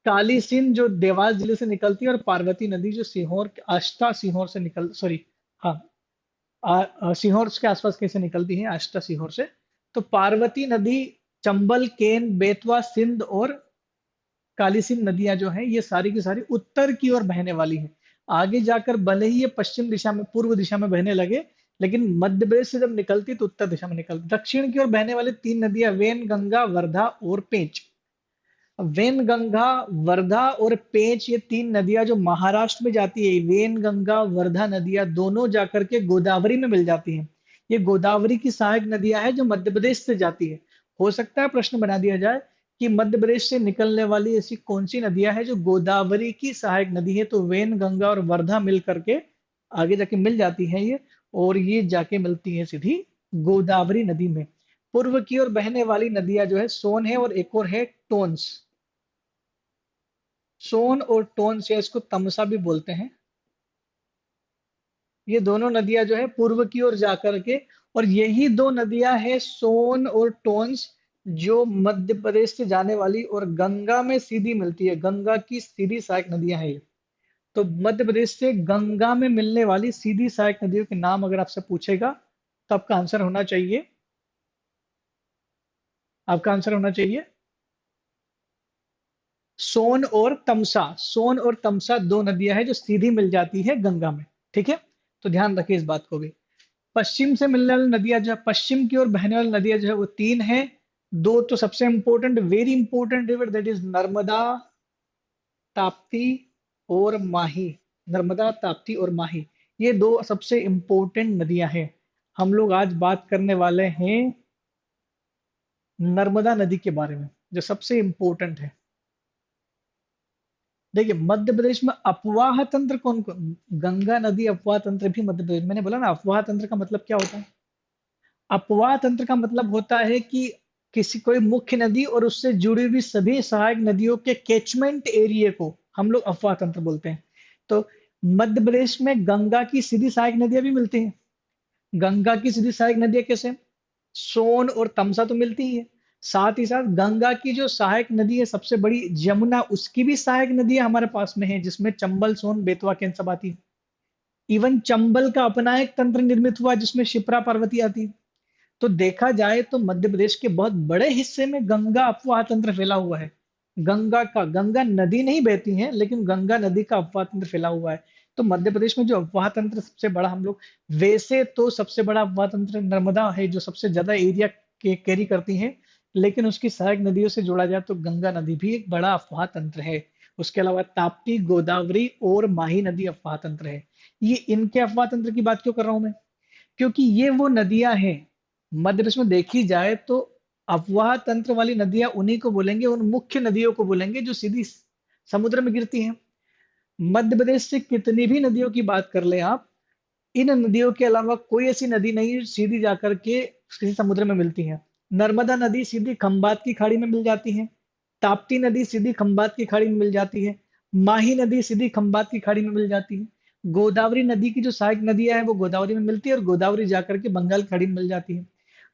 S1: काली सिंध जो देवास जिले से निकलती है, और पार्वती नदी जो सीहोर, आष्टा सीहोर से निकल, सॉरी, हाँ, सीहोर के आसपास कैसे निकलती है, आष्टा सीहोर से। तो पार्वती नदी, चंबल, केन, बेतवा, सिंध और काली सिंध नदियां जो हैं, ये सारी की सारी उत्तर की ओर बहने वाली हैं। आगे जाकर भले ही ये पश्चिम दिशा में, पूर्व दिशा में बहने लगे, लेकिन मध्य प्रदेश से जब निकलती तो उत्तर दिशा में निकलती। दक्षिण की ओर बहने वाली तीन नदियां वेन गंगा, वर्धा और पेंच। वेन गंगा, वर्धा और पेंच, ये तीन नदियां जो महाराष्ट्र में जाती है, वेन गंगा वर्धा नदियां दोनों जाकर के गोदावरी में मिल जाती हैं। ये गोदावरी की सहायक नदियां हैं जो मध्य प्रदेश से जाती है। हो सकता है प्रश्न बना दिया जाए कि मध्य प्रदेश से निकलने वाली ऐसी कौन सी नदियां हैं जो गोदावरी की सहायक नदी है, तो वेन गंगा और वर्धा मिल करके आगे जाके मिल जाती हैं ये, और ये जाके मिलती है सीधी गोदावरी नदी में। पूर्व की ओर बहने वाली नदियां जो है सोन है, और एक और है टोन्स। सोन और टोन्स, या इसको तमसा भी बोलते हैं। ये दोनों नदियां जो है पूर्व की ओर जाकर के, और यही दो नदियां हैं सोन और टोन्स, जो मध्य प्रदेश से जाने वाली और गंगा में सीधी मिलती है। गंगा की सीधी सहायक नदियां हैं ये। तो मध्य प्रदेश से गंगा में मिलने वाली सीधी सहायक नदियों के नाम अगर आपसे पूछेगा, तो आपका आंसर होना चाहिए, आपका आंसर होना चाहिए सोन और तमसा। सोन और तमसा दो नदियां हैं जो सीधी मिल जाती है गंगा में। ठीक है, तो ध्यान रखिए इस बात को भी। पश्चिम से मिलने वाली नदियां जो है, पश्चिम की ओर बहने वाली नदियां जो है वो तीन है। दो तो सबसे important, very important river, that is Narmada, Tapti और माही। नर्मदा, ताप्ती और माही, ये दो सबसे इंपॉर्टेंट नदियां हैं। हम लोग आज बात करने वाले हैं नर्मदा नदी के बारे में, जो सबसे इंपॉर्टेंट है। देखिए, मध्य प्रदेश में अपवाह तंत्र कौन कौन, गंगा नदी अपवाह तंत्र भी मध्य प्रदेश, मैंने बोला ना अपवाह तंत्र का मतलब क्या होता है। अपवाह तंत्र का मतलब होता है कि किसी कोई मुख्य नदी और उससे जुड़ी हुई सभी सहायक नदियों के कैचमेंट एरिया को हम लोग अपवाह तंत्र बोलते हैं। तो मध्य प्रदेश में गंगा की सीधी सहायक नदियां भी मिलती हैं। गंगा की सीधी सहायक नदियां कैसे, सोन और तमसा तो मिलती ही है। साथ ही साथ गंगा की जो सहायक नदी है सबसे बड़ी, यमुना, उसकी भी सहायक नदियां हमारे पास में है, जिसमें चंबल, सोन, बेतवा के सब आती है। इवन चंबल का अपना एक तंत्र निर्मित हुआ जिसमें शिप्रा, पार्वती आती है। तो देखा जाए तो मध्य प्रदेश के बहुत बड़े हिस्से में गंगा अपवाह तंत्र फैला हुआ है। गंगा नदी नहीं बहती है, लेकिन गंगा नदी का अपवाह तंत्र फैला हुआ है। तो मध्य प्रदेश में जो अपवाह तंत्र सबसे बड़ा हम लोग, वैसे तो सबसे बड़ा अपवाह तंत्र नर्मदा है जो सबसे ज्यादा एरिया के कैरी करती है, लेकिन उसकी सहायक नदियों से जोड़ा जाए तो गंगा नदी भी एक बड़ा अफवाह तंत्र है। उसके अलावा ताप्ती, गोदावरी और माही नदी अफवाह तंत्र है। ये इनके अफवाह तंत्र की बात क्यों कर रहा हूं मैं, क्योंकि ये वो नदियां हैं, मध्य प्रदेश में देखी जाए तो अफवाह तंत्र वाली नदियां उन्हीं को बोलेंगे, उन मुख्य नदियों को बोलेंगे जो सीधी समुद्र में गिरती हैं। मध्य प्रदेश से कितनी भी नदियों की बात कर ले आप, इन नदियों के अलावा कोई ऐसी नदी नहीं सीधी जाकर के किसी समुद्र में मिलती है। नर्मदा नदी सीधी खंबात की खाड़ी में मिल जाती है। ताप्ती नदी सीधी खंबात की खाड़ी में मिल जाती है। माही नदी सीधी खंबात की खाड़ी में मिल जाती है। गोदावरी नदी की जो सहायक नदियां हैं वो गोदावरी में मिलती है, और गोदावरी जाकर के बंगाल की खाड़ी में मिल जाती है।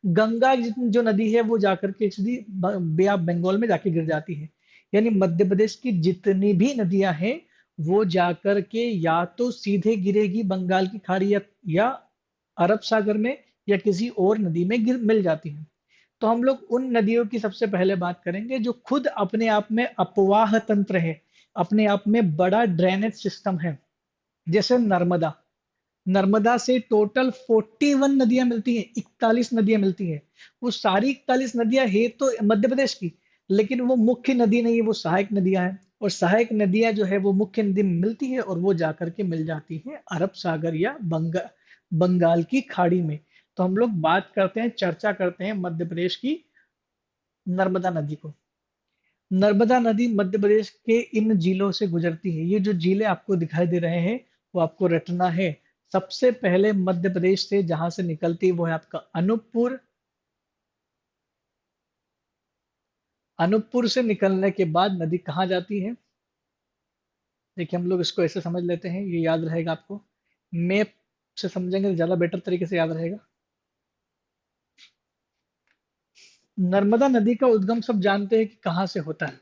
S1: गंगा जो नदी है वो जाकर के सीधी बे ऑफ बंगाल में जाके गिर जाती है। यानी मध्य प्रदेश की जितनी भी नदियां हैं वो जाकर के या तो सीधे गिरेगी बंगाल की खाड़ी, या अरब सागर में, या किसी और नदी में गिर मिल जाती है। तो हम लोग उन नदियों की सबसे पहले बात करेंगे जो खुद अपने आप में अपवाह तंत्र है, अपने आप में बड़ा ड्रेनेज सिस्टम है। जैसे नर्मदा, नर्मदा से टोटल 41 नदियां मिलती हैं, 41 नदियां मिलती हैं। वो सारी 41 नदियां है तो मध्य प्रदेश की, लेकिन वो मुख्य नदी नहीं है, वो सहायक नदियां हैं। और सहायक नदियां जो है वो मुख्य नदी में मिलती है, और वो जाकर के मिल जाती है अरब सागर या बंगाल की खाड़ी में। तो हम लोग बात करते हैं, चर्चा करते हैं मध्य प्रदेश की नर्मदा नदी को। नर्मदा नदी मध्य प्रदेश के इन जिलों से गुजरती है। ये जो जिले आपको दिखाई दे रहे हैं वो आपको रटना है। सबसे पहले मध्य प्रदेश से जहां से निकलती है वो है आपका अनूपपुर। अनूपपुर से निकलने के बाद नदी कहाँ जाती है, देखिए हम लोग इसको ऐसे समझ लेते हैं, ये याद रहेगा आपको। मैप से समझेंगे तो ज्यादा बेटर तरीके से याद रहेगा। नर्मदा नदी का उद्गम सब जानते हैं कि कहाँ से होता है।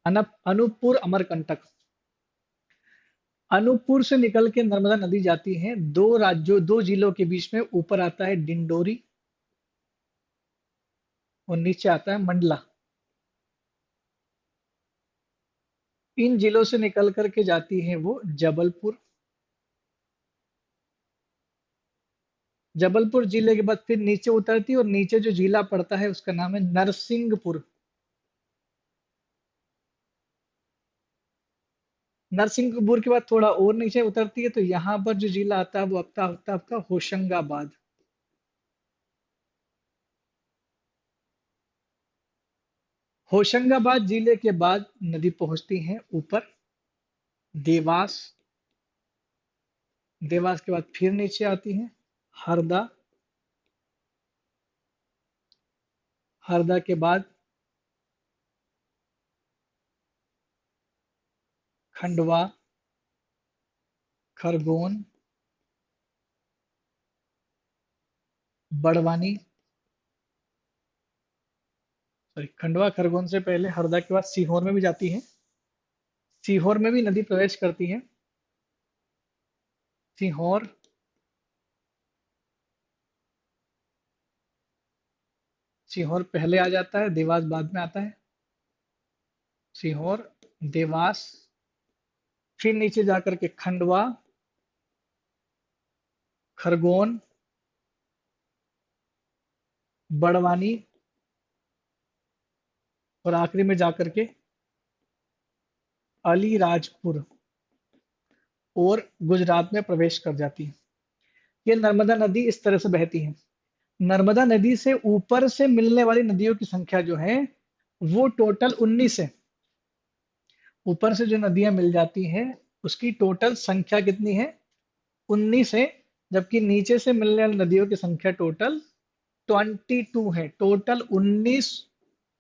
S1: अनूपपुर, अमरकंटक। अनूपपुर से निकल के नर्मदा नदी जाती है दो राज्यों, दो जिलों के बीच में। ऊपर आता है डिंडोरी और नीचे आता है मंडला। इन जिलों से निकल करके जाती है वो जबलपुर। जबलपुर जिले के बाद फिर नीचे उतरती है, और नीचे जो जिला पड़ता है उसका नाम है नरसिंहपुर। नरसिंहपुर के बाद थोड़ा और नीचे उतरती है, तो यहाँ पर जो जिला आता है वो आपका होता है आपका होशंगाबाद। होशंगाबाद जिले के बाद नदी पहुंचती है ऊपर देवास। देवास के बाद फिर नीचे आती है हरदा। हरदा के बाद खंडवा, खरगोन, बड़वानी। सॉरी, खंडवा खरगोन से पहले हरदा के बाद सीहोर में भी जाती है। सीहोर में भी नदी प्रवेश करती है। सीहोर, सीहोर पहले आ जाता है, देवास बाद में आता है। सीहोर, देवास, फिर नीचे जाकर के खंडवा, खरगोन, बड़वानी, और आखिरी में जाकर के अलीराजपुर और गुजरात में प्रवेश कर जाती है। ये नर्मदा नदी इस तरह से बहती है। नर्मदा नदी से ऊपर से मिलने वाली नदियों की संख्या जो है वो टोटल 19 है। ऊपर से जो नदियां मिल जाती हैं उसकी टोटल संख्या कितनी है? 19 है। जबकि नीचे से मिलने वाली नदियों की संख्या टोटल 22 है। टोटल 19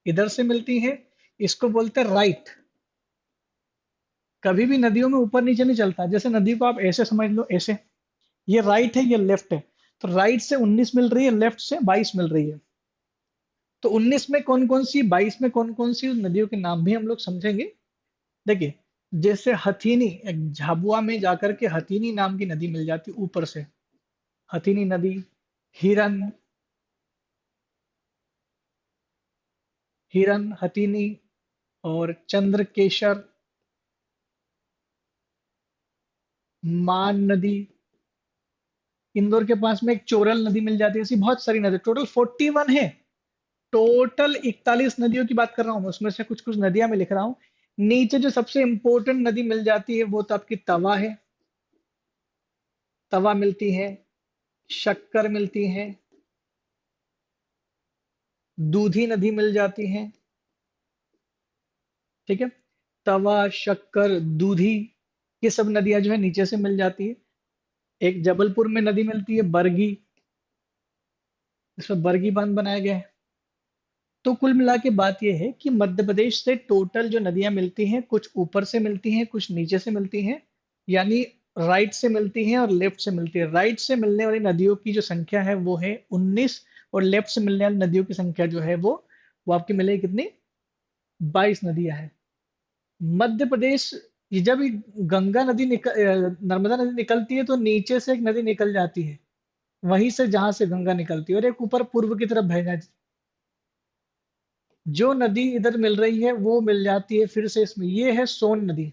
S1: इधर से मिलती है। इसको बोलते हैं राइट। कभी भी नदियों में ऊपर नीचे नहीं चलता। जैसे नदी को आप ऐसे समझ लो, ऐसे, ये राइट है, ये लेफ्ट है। तो राइट से 19 मिल रही है, लेफ्ट से 22 मिल रही है। तो 19 में कौन कौन सी, 22 में कौन कौन सी नदियों के नाम भी हम लोग समझेंगे। देखिए, जैसे हथीनी, एक झाबुआ में जाकर के हथीनी नाम की नदी मिल जाती ऊपर से। हथीनी नदी, हिरन, हिरन, हथीनी, और चंद्रकेशर, मान नदी। इंदौर के पास में एक चोरल नदी मिल जाती है। ऐसी बहुत सारी नदी, टोटल 41 है। टोटल 41 नदियों की बात कर रहा हूँ मैं, उसमें से कुछ कुछ नदियां मैं लिख रहा हूँ। नीचे जो सबसे इंपॉर्टेंट नदी मिल जाती है वो तो आपकी तवा है। तवा मिलती है, शक्कर मिलती है, दूधी नदी मिल जाती है। ठीक है, तवा, शक्कर, दूधी, ये सब नदियां जो है नीचे से मिल जाती है। एक जबलपुर में नदी मिलती है बरगी, इसमें बरगी बांध बनाया गया है। तो कुल मिला के बात यह है कि मध्य प्रदेश से टोटल जो नदियां मिलती हैं, कुछ ऊपर से मिलती हैं, कुछ नीचे से मिलती हैं। यानी राइट से मिलती हैं और लेफ्ट से मिलती है। राइट से मिलने वाली नदियों की जो संख्या है वो है 19, और लेफ्ट से मिलने वाली नदियों की संख्या जो है वो आपकी मिलेगी कितनी? 22 नदियां हैं। मध्य प्रदेश, ये जब ये गंगा नदी नर्मदा नदी निकलती है तो नीचे से एक नदी निकल जाती है, वहीं से जहां से गंगा निकलती है, और एक ऊपर पूर्व की तरफ बह जाती है। जो नदी इधर मिल रही है वो मिल जाती है फिर से इसमें, ये है सोन नदी।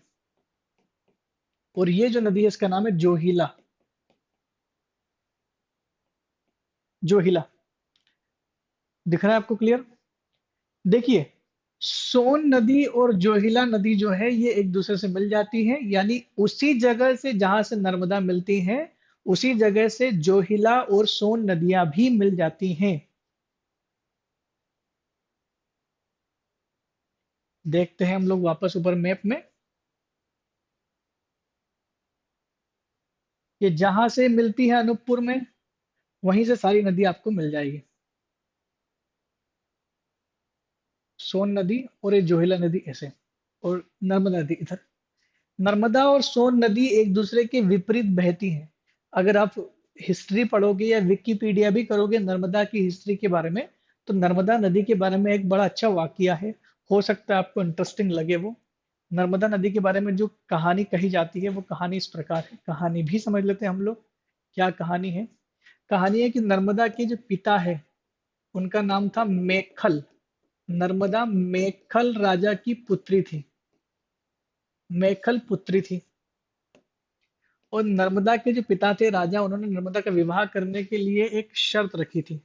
S1: और ये जो नदी है इसका नाम है जोहिला। जोहिला, दिख रहा है आपको क्लियर? देखिए, सोन नदी और जोहिला नदी जो है ये एक दूसरे से मिल जाती है। यानी उसी जगह से जहां से नर्मदा मिलती है, उसी जगह से जोहिला और सोन नदियां भी मिल जाती हैं। देखते हैं हम लोग वापस ऊपर मैप में, ये जहां से मिलती है अनूपपुर में, वहीं से सारी नदी आपको मिल जाएगी। सोन नदी और ये जोहिला नदी ऐसे, और नर्मदा नदी इधर। नर्मदा और सोन नदी एक दूसरे के विपरीत बहती हैं। अगर आप हिस्ट्री पढ़ोगे या विकिपीडिया भी करोगे नर्मदा की हिस्ट्री के बारे में, तो नर्मदा नदी के बारे में एक बड़ा अच्छा वाकया है। हो सकता है आपको इंटरेस्टिंग लगे वो। नर्मदा नदी के बारे में जो कहानी कही जाती है वो कहानी इस प्रकार है। कहानी भी समझ लेते हैं हम लोग। क्या कहानी है? कहानी है कि नर्मदा के जो पिता है उनका नाम था मेखल। नर्मदा मेखल राजा की पुत्री थी। मेखल पुत्री थी। और नर्मदा के जो पिता थे राजा, उन्होंने नर्मदा का विवाह करने के लिए एक शर्त रखी थी।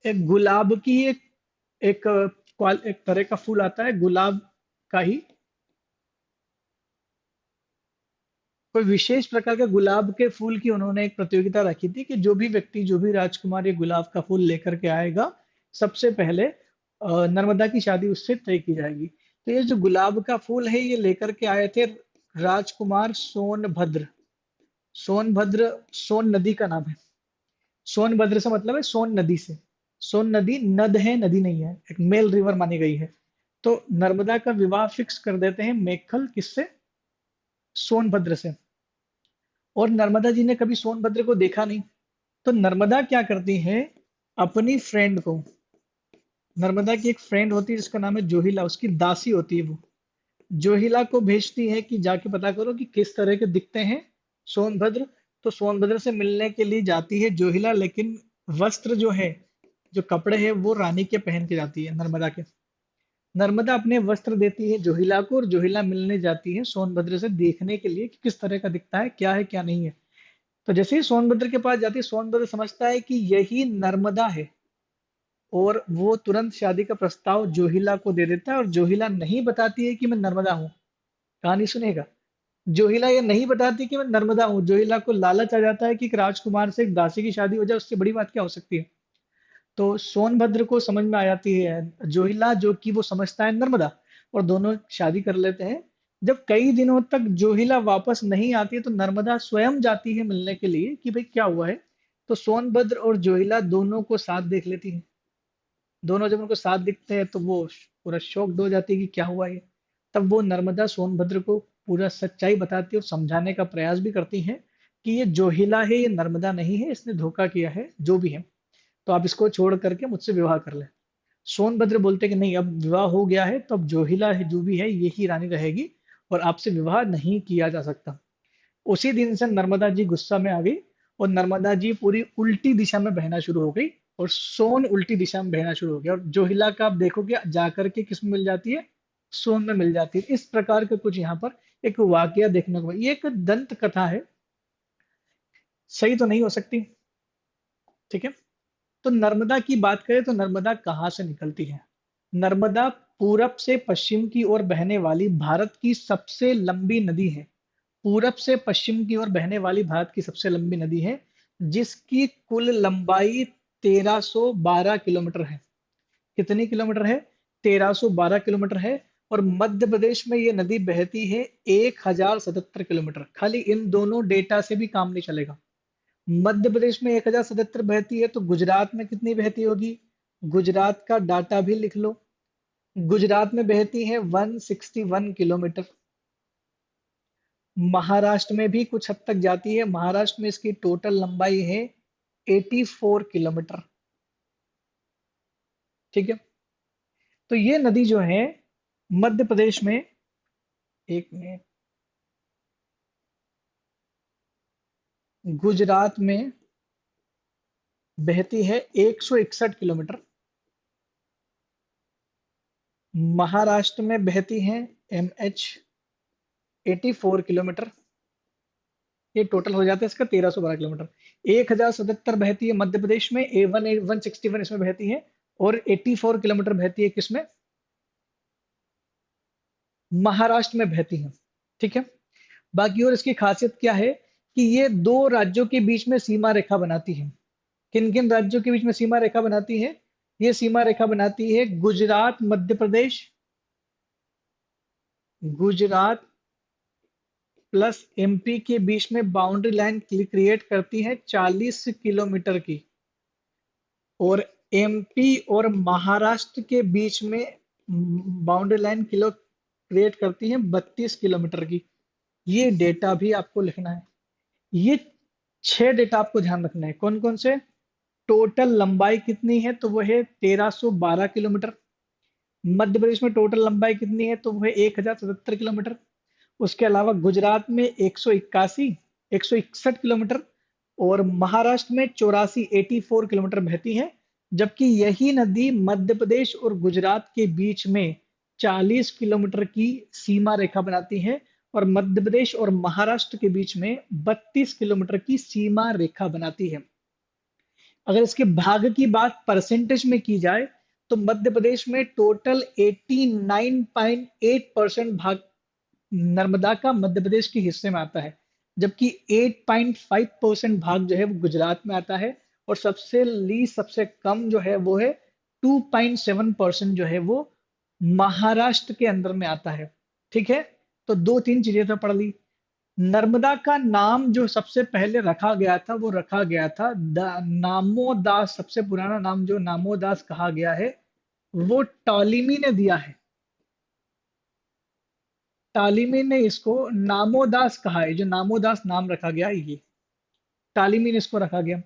S1: एक गुलाब की एक एक तरह का फूल आता है गुलाब का ही, कोई विशेष प्रकार के गुलाब के फूल की उन्होंने एक प्रतियोगिता रखी थी कि जो भी व्यक्ति, जो भी राजकुमार ये गुलाब का फूल लेकर के आएगा सबसे पहले, नर्मदा की शादी उससे तय की जाएगी। तो ये जो गुलाब का फूल है ये लेकर के आए थे राजकुमार सोनभद्र। सोनभद्र सोन नदी का नाम है। सोनभद्र से मतलब है सोन नदी से। सोन नदी नद है, नदी नहीं है, एक मेल रिवर मानी गई है। तो नर्मदा का विवाह फिक्स कर देते हैं मेखल किससे? सोनभद्र से। और नर्मदा जी ने कभी सोनभद्र को देखा नहीं। तो नर्मदा क्या करती है, अपनी फ्रेंड को, नर्मदा की एक फ्रेंड होती है जिसका नाम है जोहिला, उसकी दासी होती है वो, जोहिला को भेजती है कि जाके पता करो कि किस तरह के दिखते हैं सोनभद्र। तो सोनभद्र से मिलने के लिए जाती है जोहिला, लेकिन वस्त्र जो है, जो कपड़े हैं वो रानी के पहन के जाती है नर्मदा के। नर्मदा अपने वस्त्र देती है जोहिला को, और जोहिला मिलने जाती है सोनभद्र से देखने के लिए कि किस तरह का दिखता है क्या नहीं है। तो जैसे ही सोनभद्र के पास जाती है, सोनभद्र समझता है कि यही नर्मदा है, और वो तुरंत शादी का प्रस्ताव जोहिला को दे देता है। और जोहिला नहीं बताती है कि मैं नर्मदा हूँ। कहानी सुनेगा। जोहिला ये नहीं बताती कि मैं नर्मदा हूँ। जोहिला को लालच आ जाता है कि एक राजकुमार से एक दासी की शादी हो जाए, उससे बड़ी बात क्या हो सकती है। तो सोनभद्र को समझ में आ जाती है जोहिला, जो कि वो समझता है नर्मदा, और दोनों शादी कर लेते हैं। जब कई दिनों तक जोहिला वापस नहीं आती है, तो नर्मदा स्वयं जाती है मिलने के लिए कि भाई क्या हुआ है। तो सोनभद्र और जोहिला दोनों को साथ देख लेती है। दोनों जब उनको साथ दिखते हैं तो वो पूरा शॉक्ड हो जाती है कि क्या हुआ ये। तब वो नर्मदा सोनभद्र को पूरा सच्चाई बताती है और समझाने का प्रयास भी करती है कि ये जोहिला है, ये नर्मदा नहीं है, इसने धोखा किया है, जो भी है। तो आप इसको छोड़ करके मुझसे विवाह कर ले। सोनभद्र बोलते कि नहीं, अब विवाह हो गया है तो अब जोहिला है जो भी है यही रानी रहेगी, और आपसे विवाह नहीं किया जा सकता। उसी दिन से नर्मदा जी गुस्सा में आ गई, और नर्मदा जी पूरी उल्टी दिशा में बहना शुरू हो गई, और सोन उल्टी दिशा में बहना शुरू हो गया। और जोहिला का आप देखोगे जाकर के किस में मिल जाती है, सोन में मिल जाती है। इस प्रकार का कुछ यहाँ पर एक वाकया देखने को ये एक दंत कथा है, सही तो नहीं हो सकती, ठीक है। तो नर्मदा की बात करें तो नर्मदा कहाँ से निकलती है। नर्मदा पूरब से पश्चिम की ओर बहने वाली भारत की सबसे लंबी नदी है। पूरब से पश्चिम की ओर बहने वाली भारत की सबसे लंबी नदी है, जिसकी कुल लंबाई 1312 किलोमीटर है। कितनी किलोमीटर है? 1312 किलोमीटर है। और मध्य प्रदेश में ये नदी बहती है 1077 किलोमीटर। खाली इन दोनों डेटा से भी काम नहीं चलेगा। मध्य प्रदेश में 1077 बहती है, तो गुजरात में कितनी बहती होगी? गुजरात का डाटा भी लिख लो। गुजरात में बहती है 161 किलोमीटर। महाराष्ट्र में भी कुछ हद तक जाती है। महाराष्ट्र में इसकी टोटल लंबाई है 84 किलोमीटर। ठीक है। तो ये नदी जो है मध्य प्रदेश में, एक मिनट, गुजरात में बहती है 161 किलोमीटर। महाराष्ट्र में बहती है MH 84 किलोमीटर। ये टोटल हो जाता है इसका 1312 किलोमीटर। 1077 बहती है मध्य प्रदेश में, A1 161 इसमें बहती है, और 84 किलोमीटर बहती है किसमें? महाराष्ट्र में बहती है। ठीक है। बाकी और इसकी खासियत क्या है कि ये दो राज्यों के बीच में सीमा रेखा बनाती है। किन किन राज्यों के बीच में सीमा रेखा बनाती है? ये सीमा रेखा बनाती है गुजरात मध्य प्रदेश, गुजरात प्लस MP के बीच में बाउंड्री लाइन क्रिएट करती है 40 किलोमीटर की। और MP और महाराष्ट्र के बीच में बाउंड्री लाइन किलो क्रिएट करती है 32 किलोमीटर की। ये डेटा भी आपको लिखना है। ये 6 डेटा आपको ध्यान रखना है। कौन कौन से? टोटल लंबाई कितनी है, तो वो है 1312 किलोमीटर। मध्य प्रदेश में टोटल लंबाई कितनी है, तो वो है 1077 किलोमीटर। उसके अलावा गुजरात में 161 किलोमीटर, और महाराष्ट्र में 84 किलोमीटर बहती है। जबकि यही नदी मध्य प्रदेश और गुजरात के बीच में 40 किलोमीटर की सीमा रेखा बनाती है, और मध्य प्रदेश और महाराष्ट्र के बीच में 32 किलोमीटर की सीमा रेखा बनाती है। अगर इसके भाग की बात परसेंटेज में की जाए, तो मध्य प्रदेश में टोटल 89.8% भाग नर्मदा का मध्य प्रदेश के हिस्से में आता है। जबकि 8.5% भाग जो है वो गुजरात में आता है। और सबसे कम जो है वो है 2.7% जो है वो महाराष्ट्र के अंदर में आता है। ठीक है, तो दो तीन चीजें तो पढ़ ली। नर्मदा का नाम जो सबसे पहले रखा गया था वो रखा गया था नामोदास। सबसे पुराना नाम जो नामोदास कहा गया है वो टॉलीमी ने दिया है। टॉलीमी ने इसको नामोदास कहा है, जो नामोदास नाम रखा गया है ये टॉलीमी ने इसको रखा गया।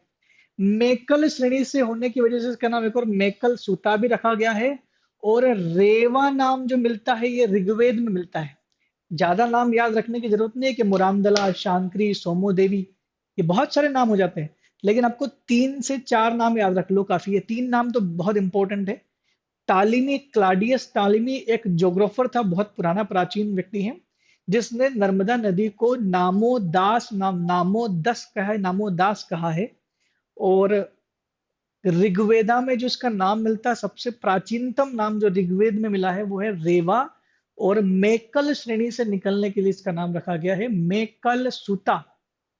S1: मेकल श्रेणी से होने की वजह से इसका नाम एक और मेकल सूता भी रखा गया है। और रेवा नाम जो मिलता है ये ऋग्वेद में मिलता है। ज्यादा नाम याद रखने की जरूरत नहीं है कि मुरामदला, शांकरी, सोमो देवी, ये बहुत सारे नाम हो जाते हैं। लेकिन आपको 3 से 4 नाम याद रख लो काफी है। 3 नाम तो बहुत इंपॉर्टेंट है। टालिनी, क्लाडियस टालिनी एक ज्योग्राफर था, बहुत पुराना प्राचीन व्यक्ति है, जिसने नर्मदा नदी को नामोदास कहा है, नामोदास कहा है। और ऋग्वेदा में जो इसका नाम मिलता है, सबसे प्राचीनतम नाम जो ऋग्वेद में मिला है वो है रेवा। और मेकल श्रेणी से निकलने के लिए इसका नाम रखा गया है मेकल सुता।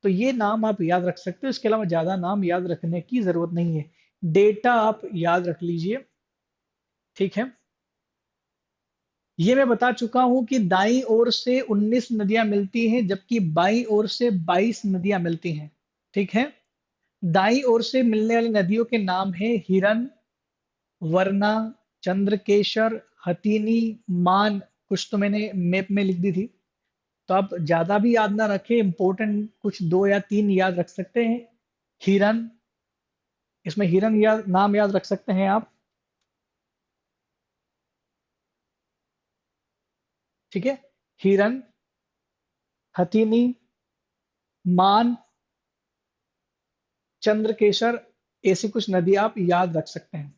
S1: तो ये नाम आप याद रख सकते हो, इसके अलावा ज्यादा नाम याद रखने की जरूरत नहीं है। डेटा आप याद रख लीजिए। ठीक है, ये मैं बता चुका हूं कि दाईं ओर से 19 नदियां मिलती हैं, जबकि बाईं ओर से 22 नदियां मिलती हैं। ठीक है, दाईं ओर से मिलने वाली नदियों के नाम हैं हिरन, वरना, चंद्रकेशर, हथिनी, मान। कुछ तो मैंने मैप में लिख दी थी, तो आप ज्यादा भी याद ना रखें, इंपॉर्टेंट कुछ 2 या 3 याद रख सकते हैं। हिरन, इसमें हिरन याद नाम याद रख सकते हैं आप। ठीक है, हिरन, हथिनी, मान, चंद्रकेशर, ऐसी कुछ नदी आप याद रख सकते हैं।